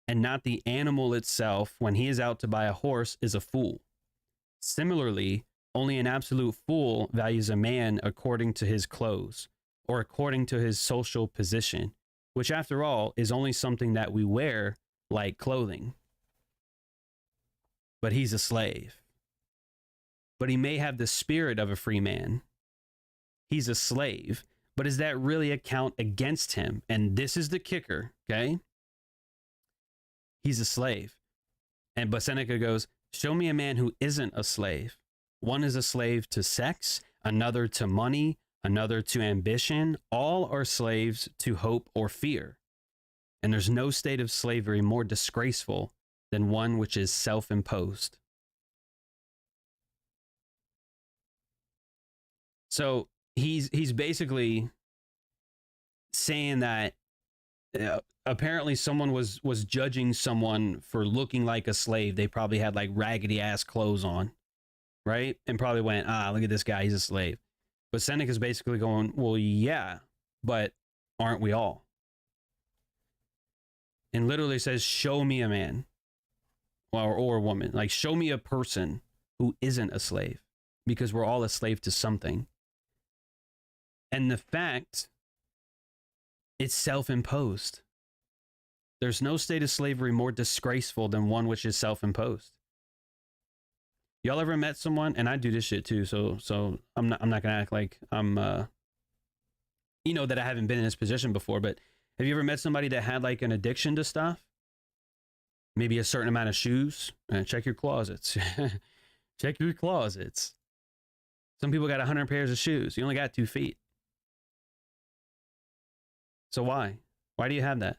and not the animal itself when he is out to buy a horse is a fool. Similarly, only an absolute fool values a man according to his clothes or according to his social position, which after all is only something that we wear like clothing. But he's a slave. But he may have the spirit of a free man. He's a slave. But does that really account against him? And this is the kicker, okay? He's a slave. But Seneca goes, show me a man who isn't a slave. One is a slave to sex, another to money, another to ambition. All are slaves to hope or fear. And there's no state of slavery more disgraceful than one which is self-imposed. So he's basically saying that apparently someone was judging someone for looking like a slave. They probably had like raggedy ass clothes on, right? And probably went, look at this guy, he's a slave. But Seneca's basically going, well, yeah, but aren't we all? And literally says, show me a man or a woman. Like, show me a person who isn't a slave, because we're all a slave to something. And the fact, it's self-imposed. There's no state of slavery more disgraceful than one which is self-imposed. Y'all ever met someone, and I do this shit too, so I'm not gonna act like I'm that I haven't been in this position before, but have you ever met somebody that had like an addiction to stuff? Maybe a certain amount of shoes? Check your closets. Check your closets. Some people got 100 pairs of shoes. You only got 2 feet. So why? Why do you have that?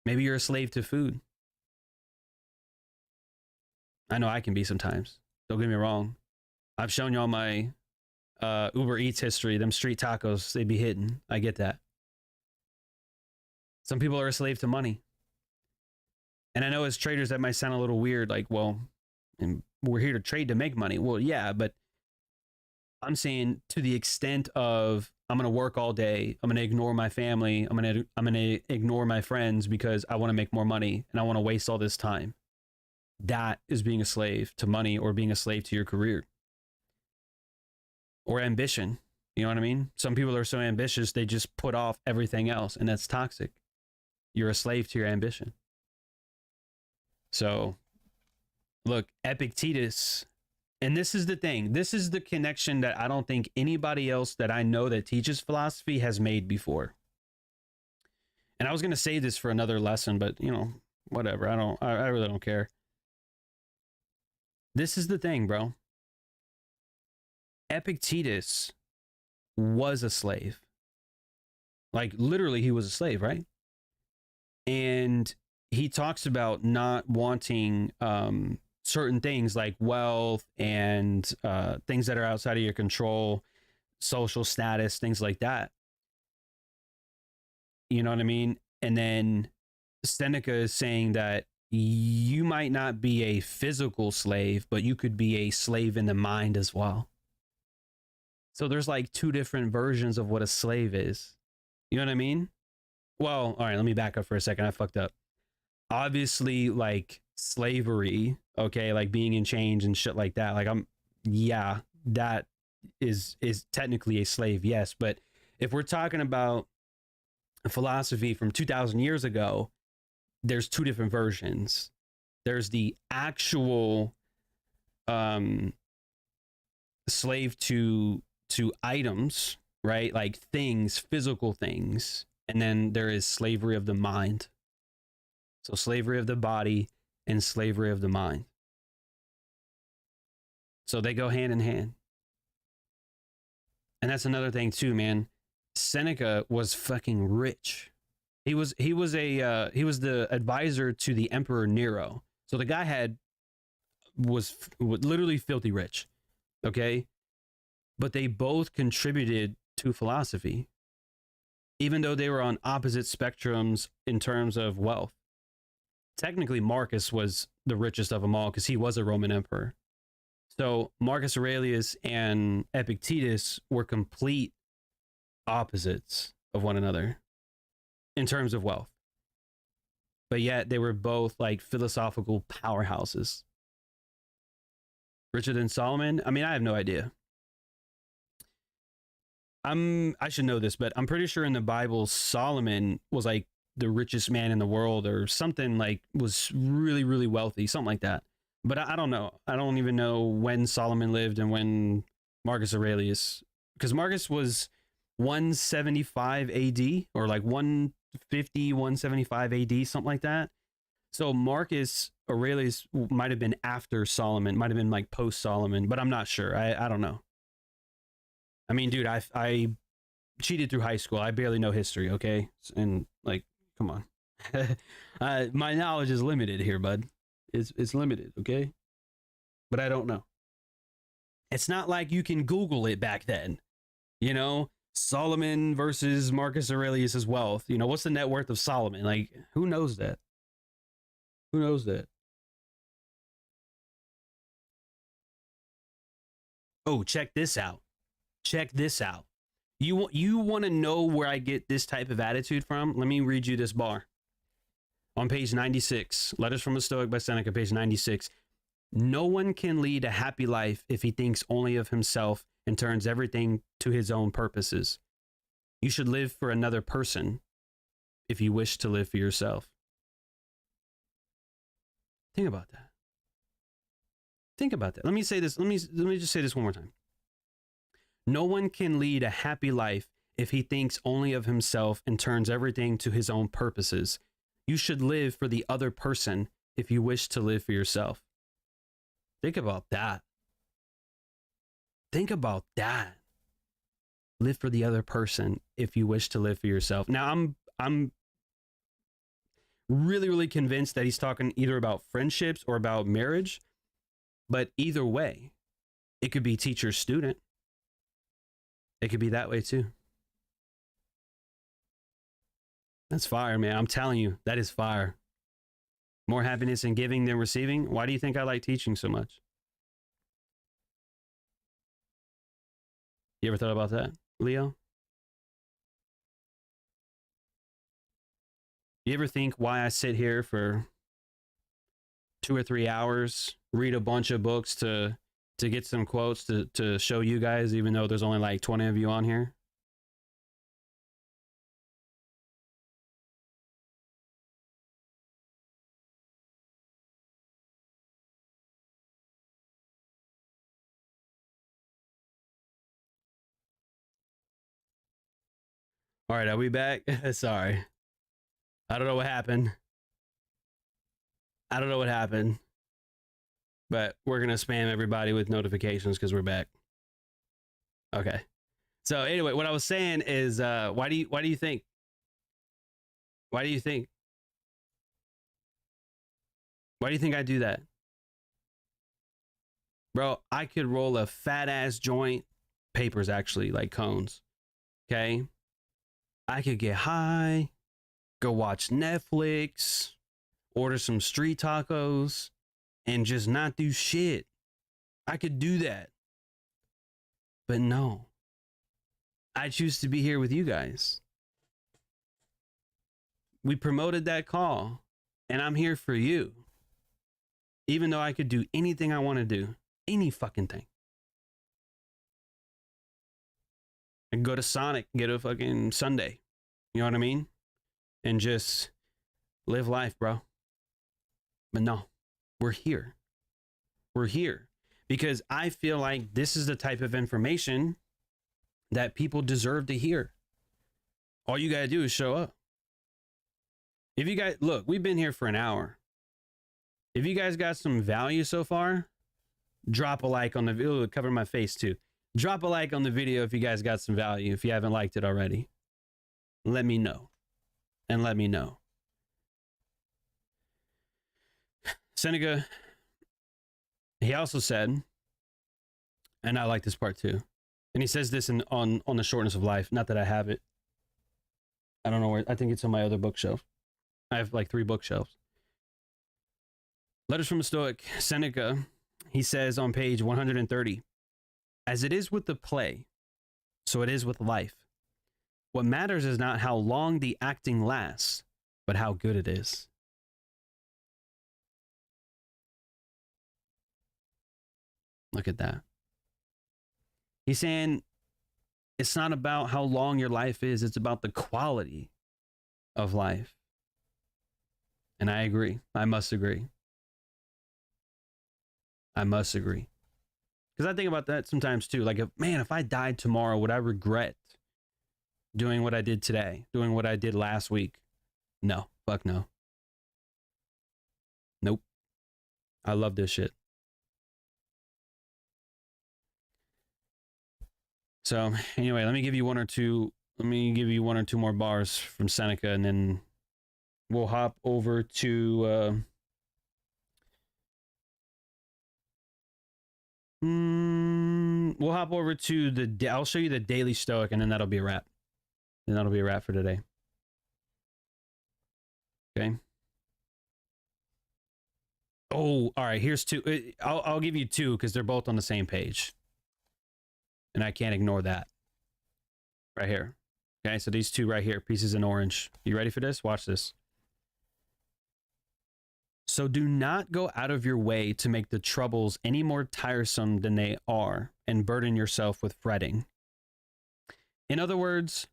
Maybe you're a slave to food. I know I can be sometimes. Don't get me wrong. I've shown y'all my Uber Eats history. Them street tacos, they be hitting. I get that. Some people are a slave to money. And I know as traders that might sound a little weird, like, well, and we're here to trade to make money. Well, yeah, but I'm saying to the extent of I'm going to work all day. I'm going to ignore my family. I'm going to ignore my friends because I want to make more money and I want to waste all this time. That is being a slave to money or being a slave to your career or ambition. You know what I mean? Some people are so ambitious, they just put off everything else, and that's toxic. You're a slave to your ambition. So look, Epictetus, and this is the thing. This is the connection that I don't think anybody else that I know that teaches philosophy has made before. And I was going to say this for another lesson, but whatever. I really don't care. This is the thing, bro. Epictetus was a slave. Like literally he was a slave, right? And he talks about not wanting certain things like wealth and things that are outside of your control, social status, things like that. You know what I mean? And then Seneca is saying that you might not be a physical slave, but you could be a slave in the mind as well. So there's like 2 different versions of what a slave is. You know what I mean? Well, all right, let me back up for a second. I fucked up. Obviously, like slavery, okay, like being in chains and shit like that. Like that is technically a slave, yes. But if we're talking about a philosophy from 2,000 years ago, there's 2 different versions. There's the actual slave to items, right? Like things, physical things. And then there is slavery of the mind. So slavery of the body and slavery of the mind. So they go hand in hand. And that's another thing too, man. Seneca was fucking rich. He was the advisor to the Emperor Nero. So the guy was literally filthy rich. Okay? But they both contributed to philosophy, even though they were on opposite spectrums in terms of wealth. Technically, Marcus was the richest of them all because he was a Roman emperor. So Marcus Aurelius and Epictetus were complete opposites of one another in terms of wealth. But yet they were both like philosophical powerhouses. Richer than Solomon? I mean, I have no idea. I should know this, but I'm pretty sure in the Bible, Solomon was like the richest man in the world or something, like was really, really wealthy, something like that. But I don't know. I don't even know when Solomon lived and when Marcus Aurelius, because Marcus was 175 AD or like 150, 175 AD, something like that. So Marcus Aurelius might have been after Solomon, might have been like post Solomon, but I'm not sure. I don't know. I mean, dude, I cheated through high school. I barely know history, okay? And like, come on. My knowledge is limited here, bud. It's limited, okay? But I don't know. It's not like you can Google it back then. You know, Solomon versus Marcus Aurelius's wealth. You know, what's the net worth of Solomon? Like, who knows that? Who knows that? Oh, check this out. Check this out. You want to know where I get this type of attitude from? Let me read you this bar. On page 96, Letters from a Stoic by Seneca, page 96. No one can lead a happy life if he thinks only of himself and turns everything to his own purposes. You should live for another person if you wish to live for yourself. Think about that. Think about that. Let me say this. Let me just say this one more time. No one can lead a happy life if he thinks only of himself and turns everything to his own purposes. You should live for the other person if you wish to live for yourself. Think about that. Think about that. Live for the other person if you wish to live for yourself. Now, I'm really, really convinced that he's talking either about friendships or about marriage. But either way, it could be teacher-student. It could be that way too. That's fire, man. I'm telling you, that is fire. More happiness in giving than receiving. Why do you think I like teaching so much? You ever thought about that, Leo? You ever think why I sit here for 2 or 3 hours, read a bunch of books to get some quotes to show you guys, even though there's only like 20 of you on here? All right, are we back? Sorry. I don't know what happened. I don't know what happened. But we're going to spam everybody with notifications because we're back. Okay. So anyway, what I was saying is, why do you think? Why do you think? Why do you think I do that? Bro, I could roll a fat ass joint, papers actually, like cones. Okay? I could get high, go watch Netflix, order some street tacos, and just not do shit. I could do that. But no. I choose to be here with you guys. We promoted that call, and I'm here for you. Even though I could do anything I want to do. Any fucking thing. I can go to Sonic, get a fucking sundae. You know what I mean? And just live life, bro. But no, we're here. We're here because I feel like this is the type of information that people deserve to hear. All you got to do is show up. If you guys look, we've been here for an hour. If you guys got some value so far, drop a like on the video. Cover my face too. Drop a like on the video if you guys got some value. If you haven't liked it already, let me know. And let me know. Seneca, he also said, and I like this part too, and he says this on the shortness of life. Not that I have it. I don't know where. I think it's on my other bookshelf. I have like 3 bookshelves. Letters from a Stoic, Seneca, he says on page 130, as it is with the play, so it is with life. What matters is not how long the acting lasts, but how good it is. Look at that. He's saying it's not about how long your life is, it's about the quality of life. And I agree. I must agree. I must agree. Because I think about that sometimes too. Like, if I died tomorrow, would I regret doing what I did today? Doing what I did last week? No. Fuck no. Nope. I love this shit. So anyway, let me give you one or two more bars from Seneca, and then we'll hop over to I'll show you the Daily Stoic, and then that'll be a wrap. And that'll be a wrap for today. Okay. Oh, all right. Here's 2. I'll give you 2 because they're both on the same page. And I can't ignore that. Right here. Okay, so these 2 right here, pieces in orange. You ready for this? Watch this. So do not go out of your way to make the troubles any more tiresome than they are, and burden yourself with fretting. In other words,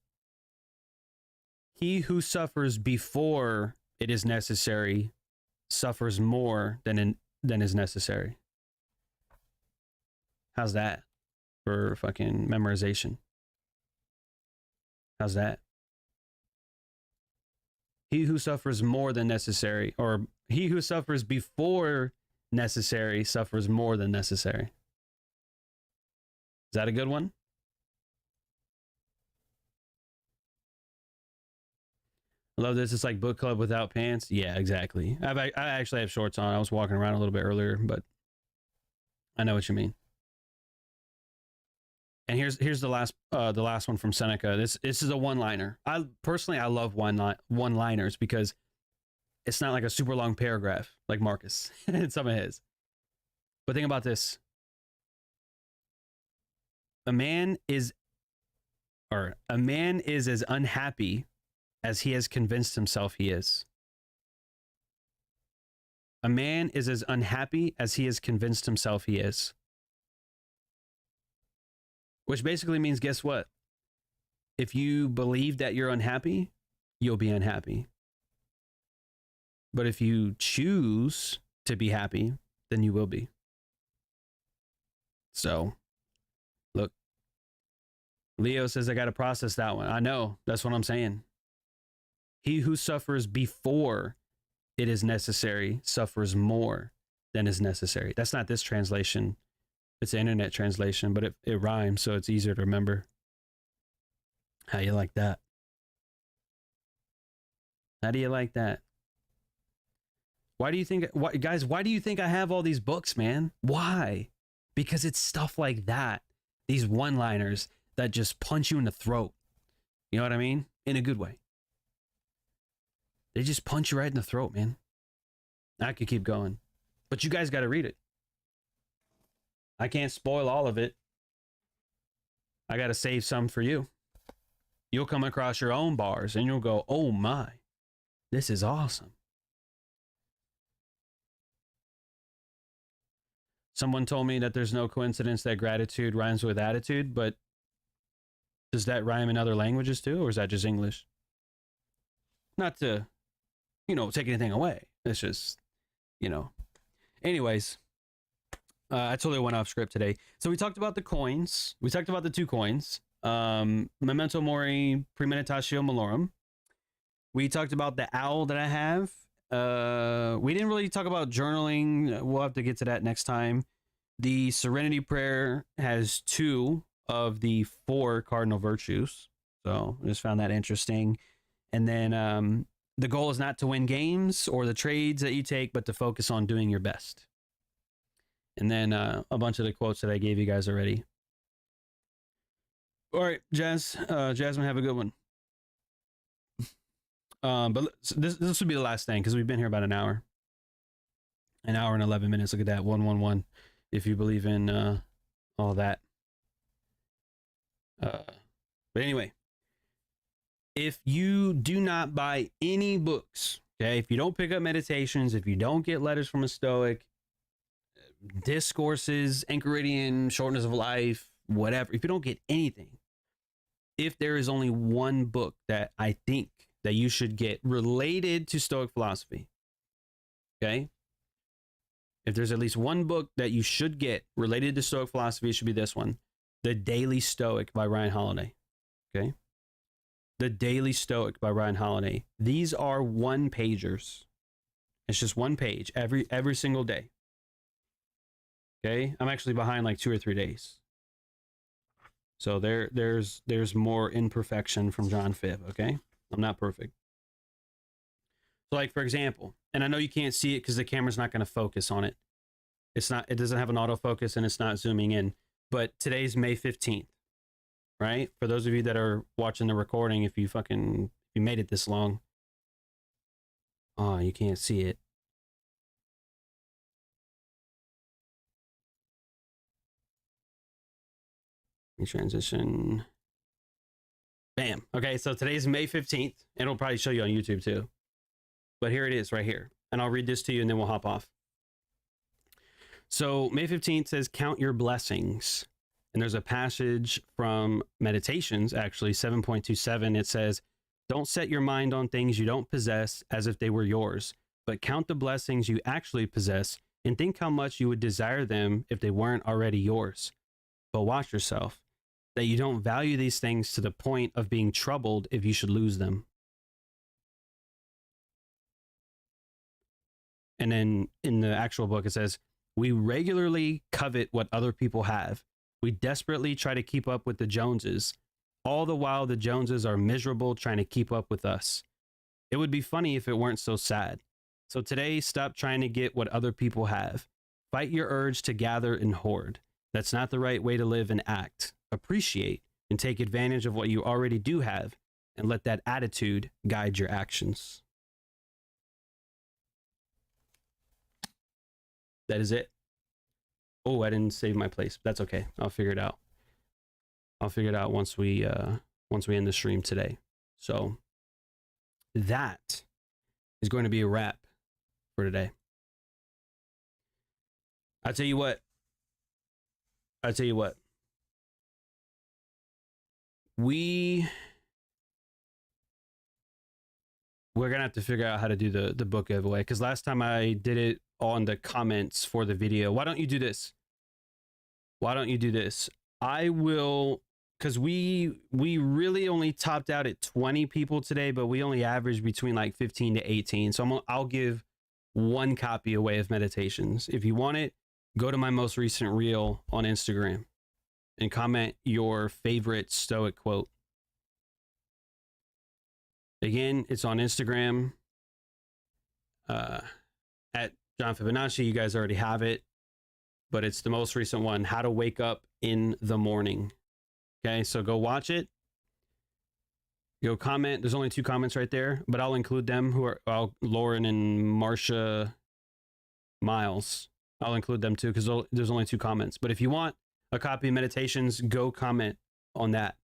he who suffers before it is necessary suffers more than is necessary. How's that for fucking memorization? How's that? He who suffers more than necessary, or he who suffers before necessary suffers more than necessary. Is that a good one? I love this. It's like book club without pants. Yeah, exactly. I actually have shorts on. I was walking around a little bit earlier, but I know what you mean. And here's the last one from Seneca. This is a one-liner. I love one-liners because it's not like a super long paragraph like Marcus and some of his. But think about this. A man is as unhappy as he has convinced himself he is. A man is as unhappy as he has convinced himself he is. Which basically means, guess what? If you believe that you're unhappy, you'll be unhappy. But if you choose to be happy, then you will be. So, look. Leo says, I got to process that one. I know. That's what I'm saying. He who suffers before it is necessary suffers more than is necessary. That's not this translation. It's an internet translation, but it rhymes, so it's easier to remember. How you like that? How do you like that? Why do you think I have all these books, man? Why? Because it's stuff like that. These one-liners that just punch you in the throat. You know what I mean? In a good way. They just punch you right in the throat, man. I could keep going. But you guys got to read it. I can't spoil all of it. I got to save some for you. You'll come across your own bars and you'll go, oh my, this is awesome. Someone told me that there's no coincidence that gratitude rhymes with attitude, but does that rhyme in other languages too, or is that just English? Not to, take anything away. It's just, Anyways, I totally went off script today. So we talked about the coins. We talked about the 2 coins. Memento Mori, Premeditatio Malorum. We talked about the owl that I have. We didn't really talk about journaling. We'll have to get to that next time. The Serenity Prayer has 2 of the 4 cardinal virtues. So I just found that interesting. And then the goal is not to win games or the trades that you take, but to focus on doing your best. And then a bunch of the quotes that I gave you guys already. All right, Jasmine, have a good one. But this would be the last thing because we've been here about an hour and 11 minutes. Look at that, 111. If you believe in all that. But anyway, if you do not buy any books, okay, if you don't pick up Meditations, if you don't get Letters from a Stoic, Discourses, Enchiridion, Shortness of Life, whatever, if you don't get anything, if there is only one book that I think that you should get related to Stoic philosophy, okay, if there's at least one book that you should get related to Stoic philosophy, it should be this one, The Daily Stoic by Ryan Holiday. Okay, The Daily Stoic by Ryan Holiday. These are 1-pagers. It's just 1 page every single day. Okay, I'm actually behind like 2 or 3 days. So there's more imperfection from John Phibb. Okay, I'm not perfect. So like, for example, and I know you can't see it because the camera's not going to focus on it. It doesn't have an autofocus and it's not zooming in, but today's May 15th, right? For those of you that are watching the recording, if you made it this long, oh, you can't see it. Let me transition. Bam. Okay, so today's May 15th, and it'll probably show you on YouTube too. But here it is right here. And I'll read this to you and then we'll hop off. So May 15th says, count your blessings. And there's a passage from Meditations, actually 7.27. It says, don't set your mind on things you don't possess as if they were yours, but count the blessings you actually possess and think how much you would desire them if they weren't already yours. But watch yourself, that you don't value these things to the point of being troubled if you should lose them. And then in the actual book, it says, we regularly covet what other people have. We desperately try to keep up with the Joneses. All the while, the Joneses are miserable trying to keep up with us. It would be funny if it weren't so sad. So today, stop trying to get what other people have. Fight your urge to gather and hoard. That's not the right way to live and act. Appreciate and take advantage of what you already do have, and let that attitude guide your actions. That is it. Oh, I didn't save my place. That's okay. I'll figure it out. I'll figure it out once we end the stream today. So that is going to be a wrap for today. I tell you what. We're gonna have to figure out how to do the book giveaway, because last time I did it on the comments for the video. Why don't you do this? I will, because we really only topped out at 20 people today, but we only averaged between like 15 to 18. So I'll give 1 copy away of Meditations. If you want it, go to my most recent reel on Instagram and comment your favorite Stoic quote. Again, it's on Instagram at John Fibonacci. You guys already have it, but it's the most recent one, how to wake up in the morning. Okay, so go watch it. Go comment. There's only 2 comments right there, but I'll include them, Lauren and Marcia Miles. I'll include them too, because there's only 2 comments. But if you want a copy of Meditations, go comment on that,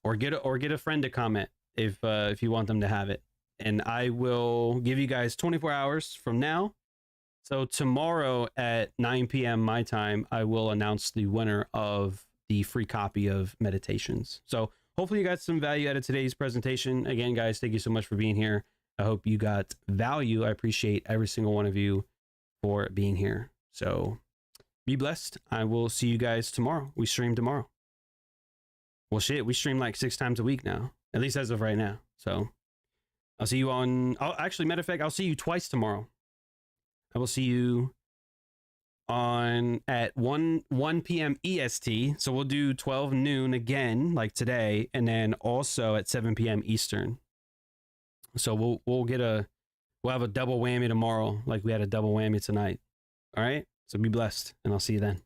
or get a friend to comment if you want them to have it. And I will give you guys 24 hours from now. So tomorrow at 9 p.m. my time, I will announce the winner of the free copy of Meditations. So hopefully you got some value out of today's presentation. Again, guys, thank you so much for being here. I hope you got value. I appreciate every single one of you for being here. So be blessed. I will see you guys tomorrow. We stream tomorrow. Well, shit, we stream like 6 times a week now, at least as of right now. So I'll see you on, actually, matter of fact, I'll see you twice tomorrow. I will see you on at 1 p.m. EST. So we'll do 12 noon again, like today, and then also at 7 p.m. Eastern. So we'll have a double whammy tomorrow, like we had a double whammy tonight. All right. So be blessed, and I'll see you then.